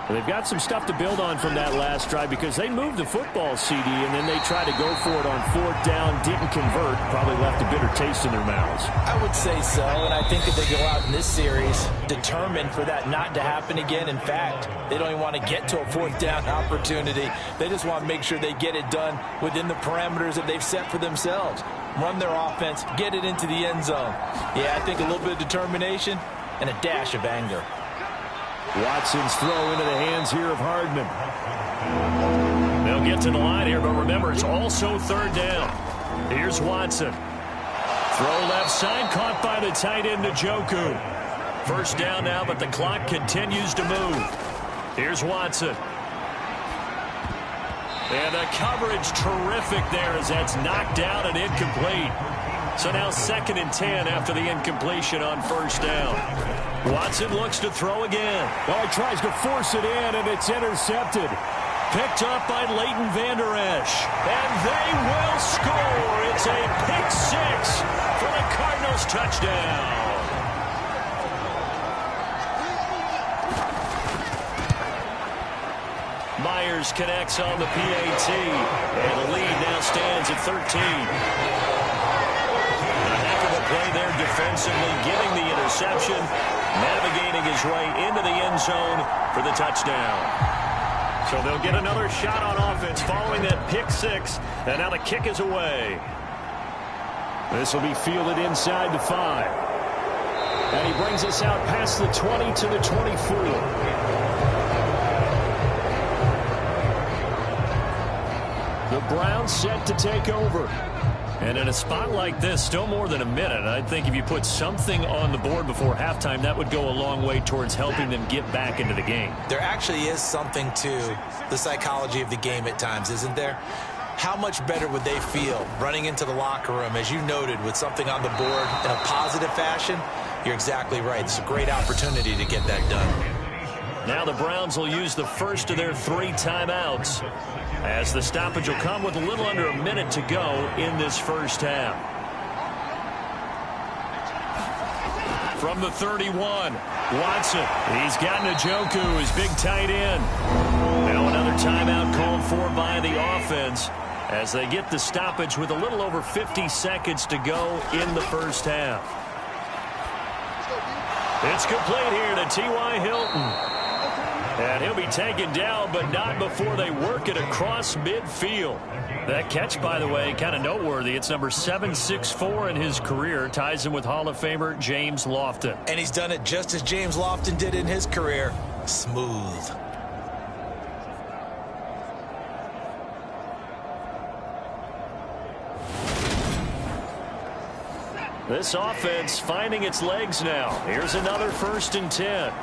They've got some stuff to build on from that last drive because they moved the football, CD, and then they tried to go for it on 4th down, didn't convert, probably left a bitter taste in their mouths. I would say so, and I think that they go out in this series determined for that not to happen again. In fact, they don't even want to get to a 4th down opportunity. They just want to make sure they get it done within the parameters that they've set for themselves. Run their offense, get it into the end zone. Yeah, I think a little bit of determination and a dash of anger. Watson's throw into the hands here of Hardman. They'll get to the line here, but remember, it's also 3rd down. Here's Watson. Throw left side, caught by the tight end, Njoku. 1st down now, but the clock continues to move. Here's Watson. And the coverage terrific there as that's knocked down and incomplete. So now 2nd and 10 after the incompletion on 1st down. Watson looks to throw again. Oh, he tries to force it in, and it's intercepted. Picked up by Leighton Vander Esch. And they will score. It's a pick 6 for the Cardinals touchdown. Myers connects on the PAT. And the lead now stands at 13. Play there defensively, getting the interception, navigating his way into the end zone for the touchdown. So they'll get another shot on offense following that pick 6, and now the kick is away. This will be fielded inside the 5. And he brings us out past the 20 to the 24. The Browns set to take over. And in a spot like this, still more than a minute, I think if you put something on the board before halftime, that would go a long way towards helping them get back into the game. There actually is something to the psychology of the game at times, isn't there? How much better would they feel running into the locker room, as you noted, with something on the board in a positive fashion? You're exactly right. It's a great opportunity to get that done. Now the Browns will use the first of their 3 timeouts, as the stoppage will come with a little under a minute to go in this first half. From the 31, Watson. He's got Njoku, his big tight end. Now another timeout called for by the offense as they get the stoppage with a little over 50 seconds to go in the first half. It's complete here to T.Y. Hilton. And he'll be taken down, but not before they work it across midfield. That catch, by the way, kind of noteworthy. It's number 764 in his career. Ties him with Hall of Famer James Lofton. And he's done it just as James Lofton did in his career. Smooth. This offense finding its legs now. Here's another 1st and 10.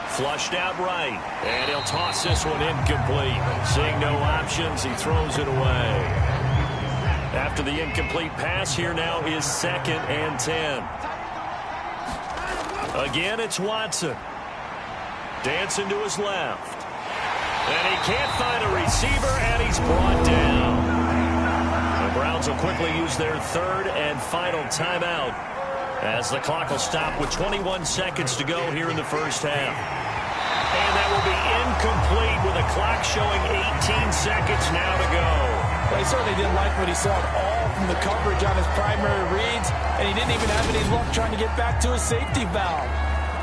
Flushed out right, and he'll toss this one incomplete. Seeing no options, he throws it away. After the incomplete pass, here now is 2nd and 10. Again, it's Watson. dancing to his left. And he can't find a receiver, and he's brought down. The Browns will quickly use their third and final timeout as the clock will stop with 21 seconds to go here in the first half. And that will be incomplete with a clock showing 18 seconds now to go. Well, he certainly didn't like what he saw at all from the coverage on his primary reads, and he didn't even have any luck trying to get back to his safety valve.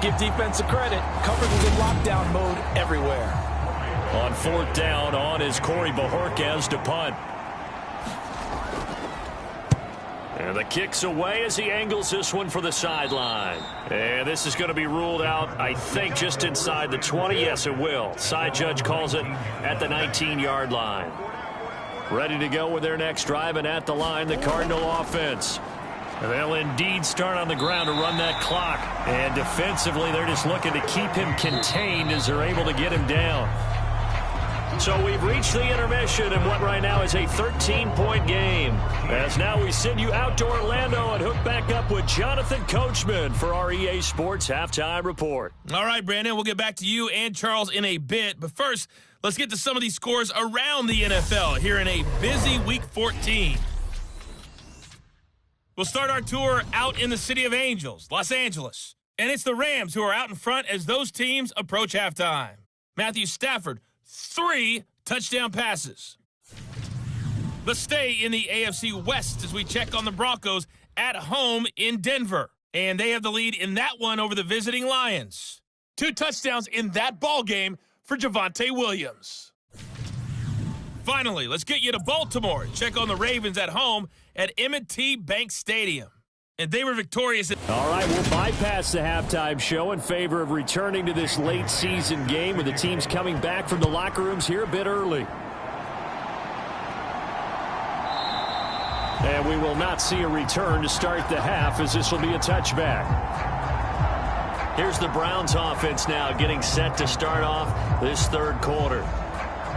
Give defense a credit. Coverage was in lockdown mode everywhere. On fourth down, on is Corey Bajorquez to punt. And the kick's away as he angles this one for the sideline. And this is going to be ruled out, I think, just inside the 20. Yes, it will. Side judge calls it at the 19-yard line. Ready to go with their next drive, and at the line, the Cardinal offense. They'll indeed start on the ground to run that clock. And defensively, they're just looking to keep him contained as they're able to get him down. So we've reached the intermission in what right now is a 13-point game. As now we send you out to Orlando and hook back up with Jonathan Coachman for our EA Sports Halftime Report. All right, Brandon, we'll get back to you and Charles in a bit. But first, let's get to some of these scores around the NFL here in a busy Week 14. We'll start our tour out in the City of Angels, Los Angeles. And it's the Rams who are out in front as those teams approach halftime. Matthew Stafford, 3 touchdown passes. Let's stay in the AFC West as we check on the Broncos at home in Denver. And they have the lead in that one over the visiting Lions. 2 touchdowns in that ball game for Javonte Williams. Finally, let's get you to Baltimore. Check on the Ravens at home at M&T Bank Stadium. And they were victorious. All right, we'll bypass the halftime show in favor of returning to this late season game with the teams coming back from the locker rooms here a bit early. And we will not see a return to start the half as this will be a touchback. Here's the Browns offense now getting set to start off this third quarter.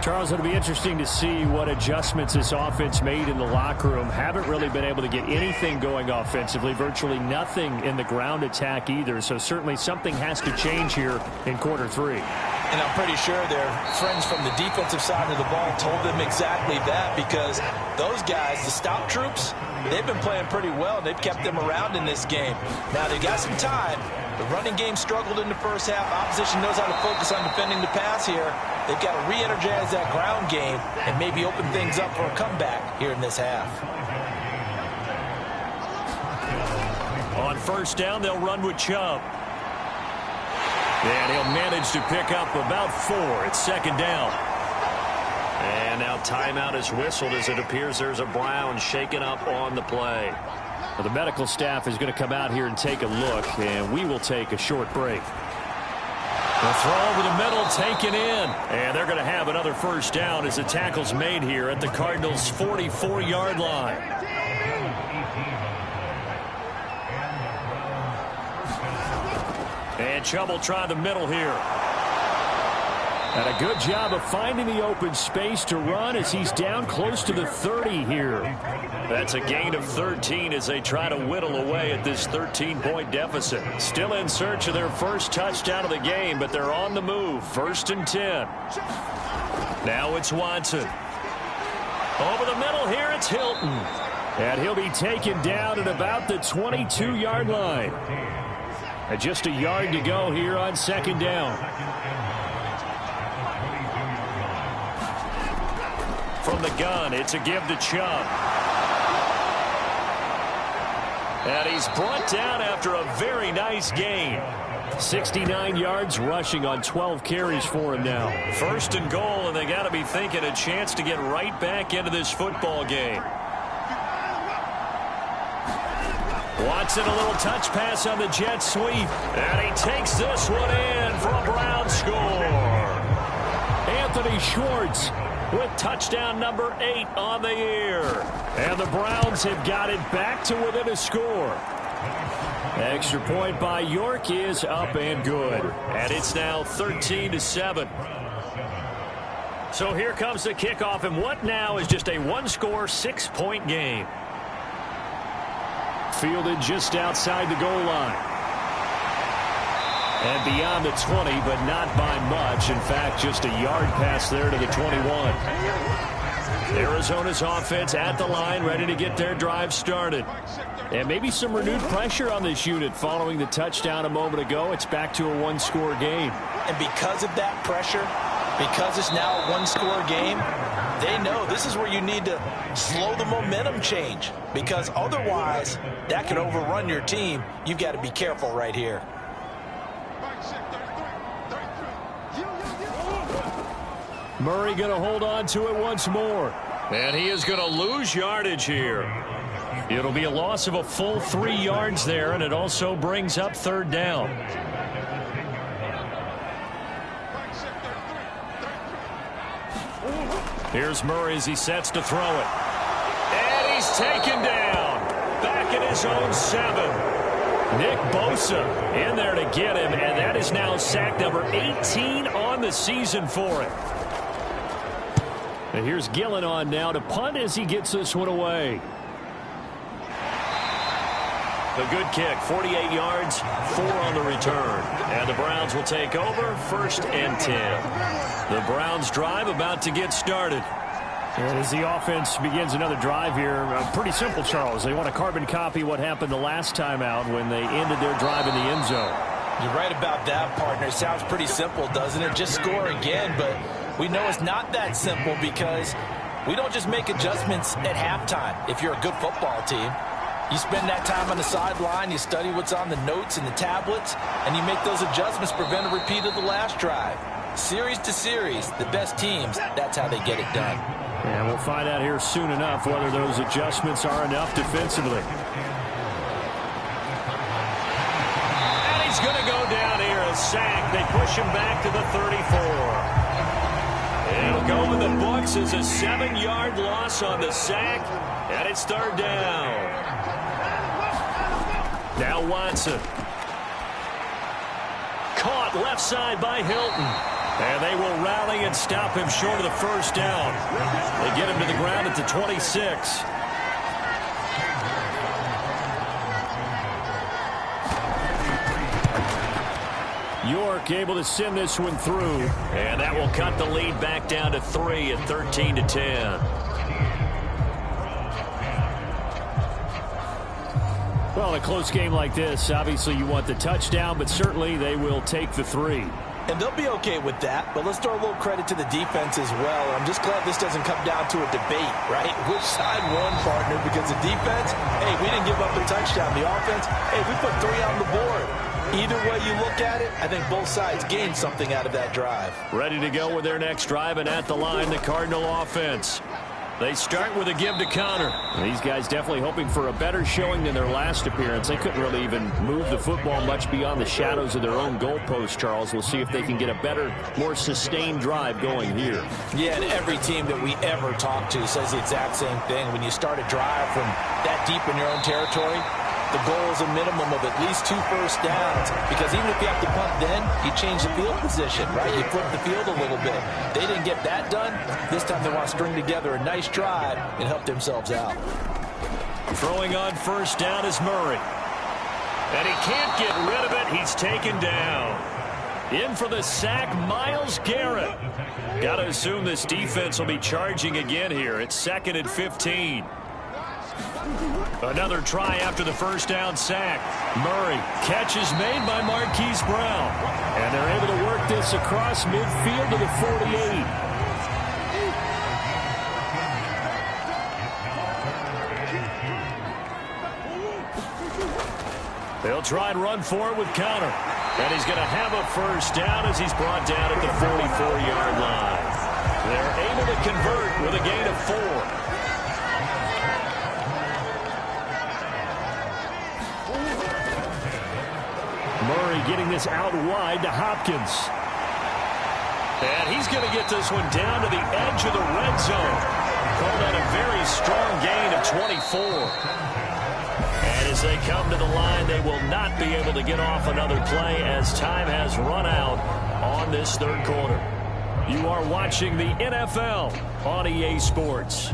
Charles, it'll be interesting to see what adjustments this offense made in the locker room. Haven't really been able to get anything going offensively, virtually nothing in the ground attack either. So certainly something has to change here in quarter 3. And I'm pretty sure their friends from the defensive side of the ball told them exactly that, because those guys, the stop troops, they've been playing pretty well. They've kept them around in this game. Now they've got some time. The running game struggled in the first half. Opposition knows how to focus on defending the pass here. They've got to re-energize that ground game and maybe open things up for a comeback here in this half. On first down, they'll run with Chubb. And he'll manage to pick up about 4. It's second down. And now timeout is whistled as it appears there's a Brown shaken up on the play. Well, the medical staff is going to come out here and take a look, and we will take a short break. The throw over the middle taken in. And they're going to have another first down as the tackle's made here at the Cardinals' 44-yard line. And Chubb will try the middle here. And a good job of finding the open space to run as he's down close to the 30 here. That's a gain of 13 as they try to whittle away at this 13-point deficit. Still in search of their first touchdown of the game, but they're on the move. 1st and 10. Now it's Watson. Over the middle here, it's Hilton. And he'll be taken down at about the 22-yard line. And just a yard to go here on second down. From the gun, it's a give to Chubb. And he's brought down after a very nice gain. 69 yards rushing on 12 carries for him now. 1st and goal, and they got to be thinking a chance to get right back into this football game. Watson, a little touch pass on the jet sweep. And he takes this one in for a Brown score. Anthony Schwartz with touchdown number 8 on the year. And the Browns have got it back to within a score. Extra point by York is up and good. And it's now 13-7. So here comes the kickoff, and what now is just a one-score, 6-point game. Fielded just outside the goal line. And beyond the 20, but not by much. In fact, just a yard pass there to the 21. Arizona's offense at the line, ready to get their drive started. And maybe some renewed pressure on this unit following the touchdown a moment ago. It's back to a one-score game. And because of that pressure, because it's now a one-score game, they know this is where you need to slow the momentum change, because otherwise that could overrun your team. You've got to be careful right here. Murray going to hold on to it once more. And he is going to lose yardage here. It'll be a loss of a full 3 yards there, and it also brings up third down. Here's Murray as he sets to throw it. And he's taken down. Back at his own 7. Nick Bosa in there to get him, and that is now sack number 18 on the season for him. And here's Gillen on now to punt as he gets this one away. A good kick, 48 yards, 4 on the return. And the Browns will take over, 1st and 10. The Browns drive about to get started. And as the offense begins another drive here, pretty simple, Charles. They want to carbon copy what happened the last time out when they ended their drive in the end zone. You're right about that, partner. It sounds pretty simple, doesn't it? Just score again, but we know it's not that simple because we don't just make adjustments at halftime if you're a good football team. You spend that time on the sideline, you study what's on the notes and the tablets, and you make those adjustments, prevent a repeat of the last drive. Series to series, the best teams, that's how they get it done. And we'll find out here soon enough whether those adjustments are enough defensively. And he's going to go down here, a sack. They push him back to the 34. It'll go in the books as a 7-yard loss on the sack, and it's third down. Now Watson. Caught left side by Hilton. And they will rally and stop him short of the first down. They get him to the ground at the 26. York able to send this one through. And that will cut the lead back down to 3 at 13-10. Well, in a close game like this, obviously you want the touchdown, but certainly they will take the 3. And they'll be okay with that, but let's throw a little credit to the defense as well. I'm just glad this doesn't come down to a debate, right? Which side won, partner? Because the defense, hey, we didn't give up a touchdown. The offense, hey, we put 3 on the board. Either way you look at it, I think both sides gained something out of that drive. Ready to go with their next drive, and at the line, the Cardinal offense. They start with a give to Connor. These guys definitely hoping for a better showing than their last appearance. They couldn't really even move the football much beyond the shadows of their own goalpost, Charles. We'll see if they can get a better, more sustained drive going here. Yeah, and every team that we ever talk to says the exact same thing. When you start a drive from that deep in your own territory, the goal is a minimum of at least 2 first downs, because even if you have to punt then, you change the field position, right? You flip the field a little bit. They didn't get that done. This time they want to string together a nice drive and help themselves out. Throwing on first down is Murray. And he can't get rid of it. He's taken down. In for the sack, Myles Garrett. Got to assume this defense will be charging again here. It's 2nd and 15. Another try after the first down sack. Murray, catch is made by Marquise Brown. And they're able to work this across midfield to the 48. They'll try and run for it with Connor. And he's going to have a first down as he's brought down at the 44-yard line. They're able to convert with a gain of 4. Murray getting this out wide to Hopkins. And he's going to get this one down to the edge of the red zone. Called out a very strong gain of 24. And as they come to the line, they will not be able to get off another play as time has run out on this third quarter. You are watching the NFL on EA Sports.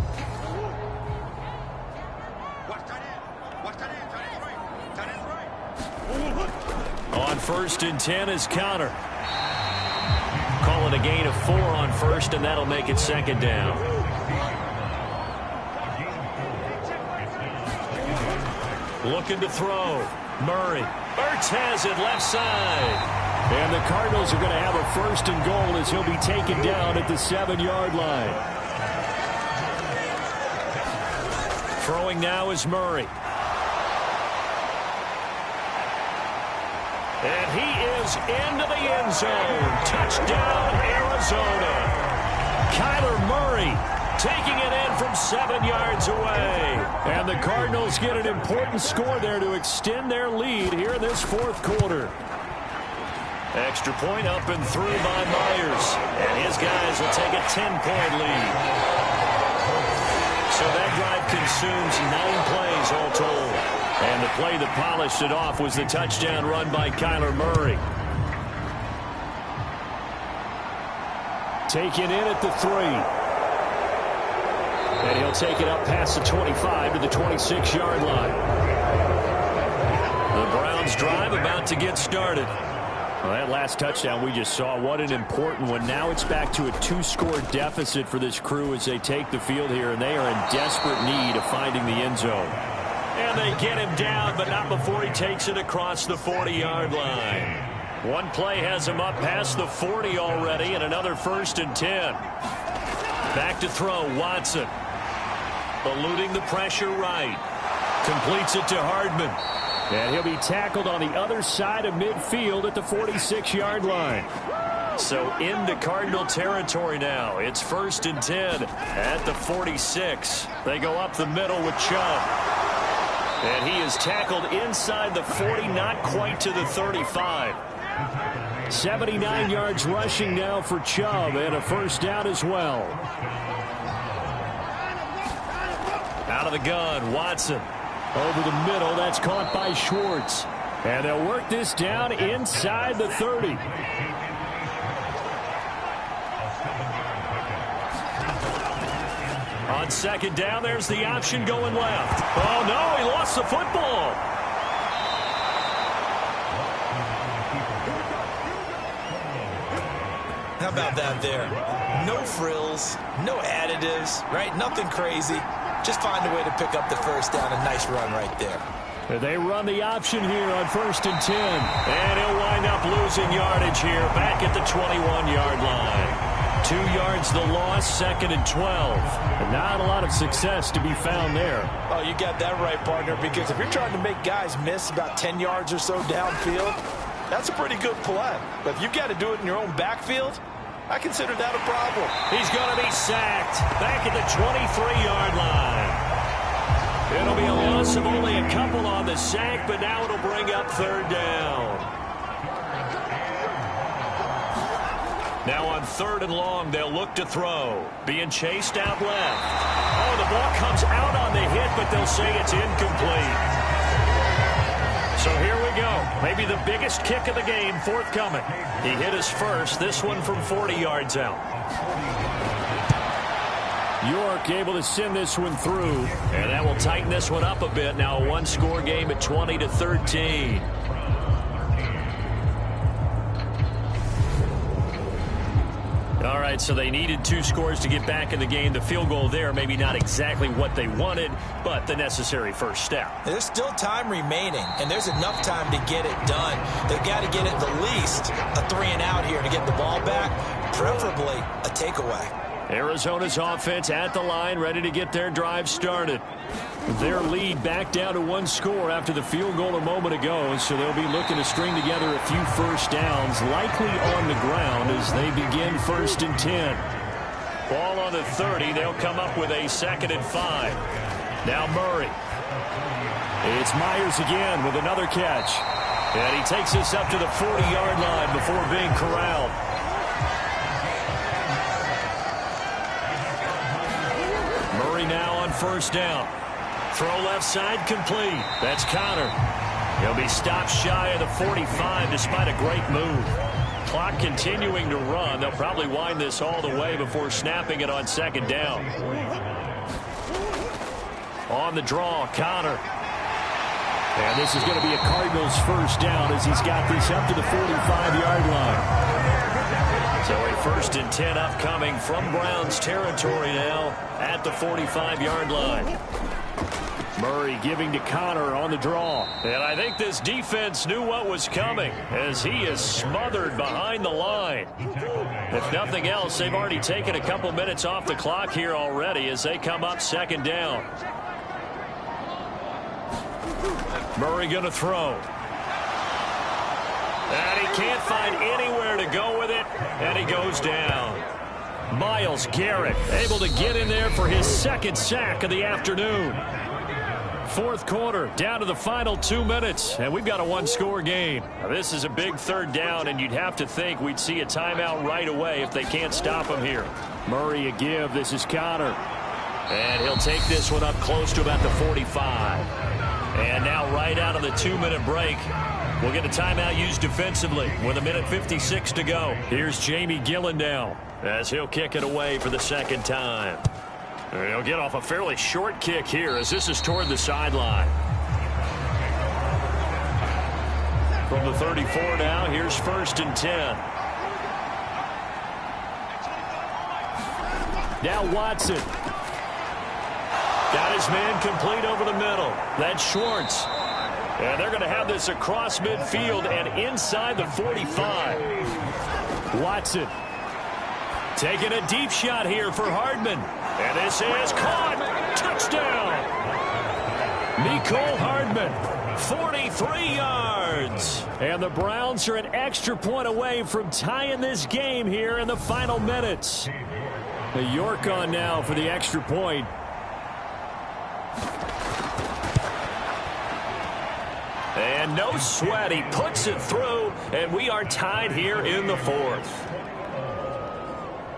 On first and 10 is Connor. Call it a gain of 4 on first, and that'll make it second down. Looking to throw. Murray. Ertz has it left side. And the Cardinals are going to have a first and goal as he'll be taken down at the 7-yard line. Throwing now is Murray. And he is into the end zone. Touchdown, Arizona. Kyler Murray taking it in from 7 yards away. And the Cardinals get an important score there to extend their lead here in this fourth quarter. Extra point up and through by Myers. And his guys will take a 10-point lead. So that drive consumes 9 plays all told. And the play that polished it off was the touchdown run by Kyler Murray. Taken in at the 3. And he'll take it up past the 25 to the 26-yard line. The Browns drive about to get started. Well, that last touchdown we just saw, what an important one. Now it's back to a 2-score deficit for this crew as they take the field here, and they are in desperate need of finding the end zone. And they get him down, but not before he takes it across the 40-yard line. One play has him up past the 40 already, and another first and 10. Back to throw, Watson. Eluding the pressure right. Completes it to Hardman. And he'll be tackled on the other side of midfield at the 46-yard line. So into Cardinal territory now. It's first and 10 at the 46. They go up the middle with Chubb. And he is tackled inside the 40, not quite to the 35. 79 yards rushing now for Chubb, and a first down as well. Out of the gun, Watson. Over the middle, that's caught by Schwartz. And they'll work this down inside the 30. On second down, there's the option going left. Oh, no, he lost the football. How about that there? No frills, no additives, right? Nothing crazy. Just find a way to pick up the first down. A nice run right there. They run the option here on first and 10. And he'll wind up losing yardage here back at the 21-yard line. 2 yards the loss, second and 12. And not a lot of success to be found there. Oh, you got that right, partner, because if you're trying to make guys miss about 10 yards or so downfield, that's a pretty good play. But if you've got to do it in your own backfield, I consider that a problem. He's going to be sacked back at the 23-yard line. It'll be a loss of only a couple on the sack, but now it'll bring up third down. Now on third and long, they'll look to throw. Being chased out left. Oh, the ball comes out on the hit, but they'll say it's incomplete. So here we go. Maybe the biggest kick of the game forthcoming. He hit his first, this one from 40 yards out. York able to send this one through, and that will tighten this one up a bit. Now a one-score game at 20-13. All right, so they needed 2 scores to get back in the game. The field goal there, maybe not exactly what they wanted, but the necessary first step. There's still time remaining, and there's enough time to get it done. They've got to get at the least a 3-and-out here to get the ball back, preferably a takeaway. Arizona's offense at the line, ready to get their drive started. Their lead back down to 1 score after the field goal a moment ago, so they'll be looking to string together a few first downs, likely on the ground as they begin first and 10. Ball on the 30. They'll come up with a second and 5. Now Murray. It's Myers again with another catch. And he takes this up to the 40-yard line before being corralled. Murray now on first down. Throw left side complete. That's Connor. He'll be stopped shy of the 45 despite a great move. Clock continuing to run. They'll probably wind this all the way before snapping it on second down. On the draw, Connor. And this is going to be a Cardinals first down as he's got this up to the 45-yard line. So a 1st and 10 upcoming from Browns territory now at the 45-yard line. Murray giving to Connor on the draw. And I think this defense knew what was coming as he is smothered behind the line. If nothing else, they've already taken a couple minutes off the clock here already as they come up 2nd down. Murray going to throw. And he can't find anywhere to go with it, and he goes down. Myles Garrett able to get in there for his 2nd sack of the afternoon. 4th quarter, down to the final 2 minutes, and we've got a 1-score game. Now, this is a big 3rd down, and you'd have to think we'd see a timeout right away if they can't stop him here. Murray a give. This is Connor. And he'll take this one up close to about the 45. And now right out of the 2-minute break, we'll get a timeout used defensively with 1:56 to go. Here's Jamie Gillen now as he'll kick it away for the 2nd time. And he'll get off a fairly short kick here as this is toward the sideline. From the 34 now, here's 1st and 10. Now Watson. Got his man complete over the middle. That's Schwartz. And they're going to have this across midfield and inside the 45. Watson taking a deep shot here for Hardman. And this is caught. Touchdown. Mecole Hardman. 43 yards. And the Browns are an extra point away from tying this game here in the final minutes. The York on now for the extra point. And no sweat. He puts it through, and we are tied here in the 4th.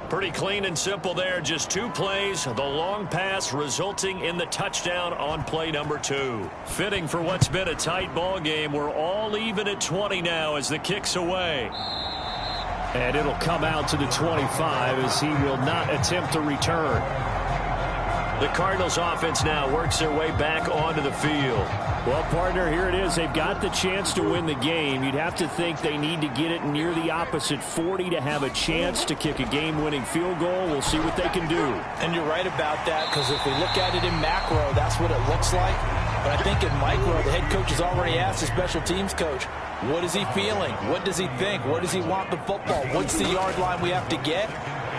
Pretty clean and simple there. Just 2 plays. The long pass resulting in the touchdown on play number 2. Fitting for what's been a tight ball game. We're all even at 20 now as the kick's away. And it'll come out to the 25 as he will not attempt to return. The Cardinals offense now works their way back onto the field. Well, partner, here it is. They've got the chance to win the game. You'd have to think they need to get it near the opposite 40 to have a chance to kick a game-winning field goal. We'll see what they can do. And you're right about that, because if we look at it in macro, that's what it looks like. But I think in micro, the head coach has already asked the special teams coach, what is he feeling? What does he think? Where does he want the football? What's the yard line we have to get?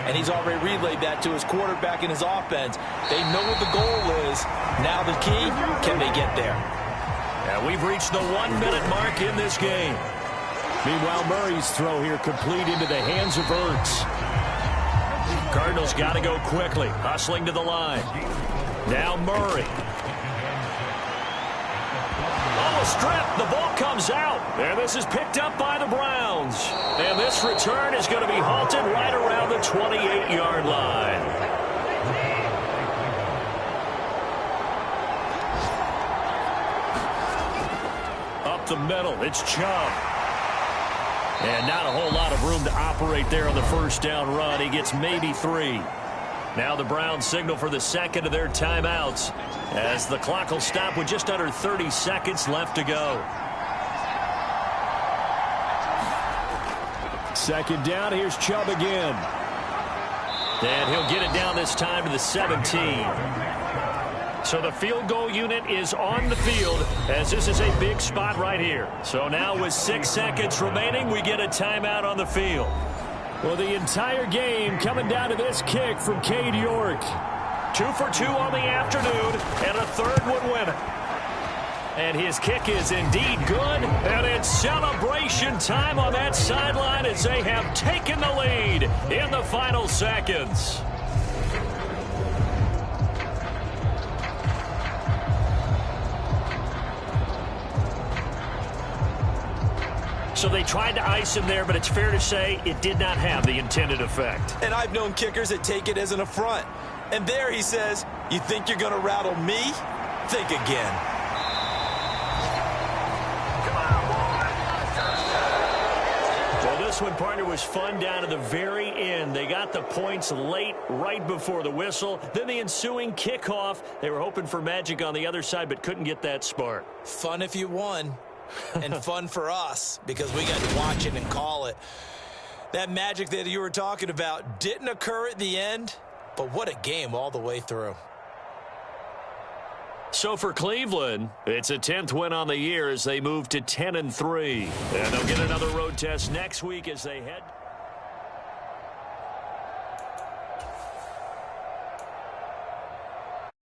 And he's already relayed that to his quarterback and his offense. They know what the goal is. Now the key, can they get there? And we've reached the 1-minute mark in this game. Meanwhile, Murray's throw here complete into the hands of Ertz. Cardinals got to go quickly, hustling to the line. Now Murray. Oh, a strip. The ball comes out. And this is picked up by the Browns. And this return is going to be halted right around the 28-yard line. Up the middle, it's Chubb. And not a whole lot of room to operate there on the first down run. He gets maybe 3. Now the Browns signal for the second of their timeouts as the clock will stop with just under 30 seconds left to go. Second down, here's Chubb again. And he'll get it down this time to the 17. So the field goal unit is on the field as this is a big spot right here. So now with 6 seconds remaining, we get a timeout on the field. Well, the entire game coming down to this kick from Cade York. 2 for 2 on the afternoon, and a third would win it. And his kick is indeed good, and it's celebration time on that sideline as they have taken the lead in the final seconds. So they tried to ice him there, but it's fair to say it did not have the intended effect. And I've known kickers that take it as an affront. And there he says, you think you're going to rattle me? Think again. Well, this This one, partner, was fun down to the very end. They got the points late, right before the whistle. Then the ensuing kickoff. They were hoping for magic on the other side, but couldn't get that spark. Fun if you won, and fun for us because we got to watch it and call it. That magic that you were talking about didn't occur at the end, but what a game all the way through. So for Cleveland, it's a 10th win on the year as they move to 10-3. And they'll get another road test next week as they head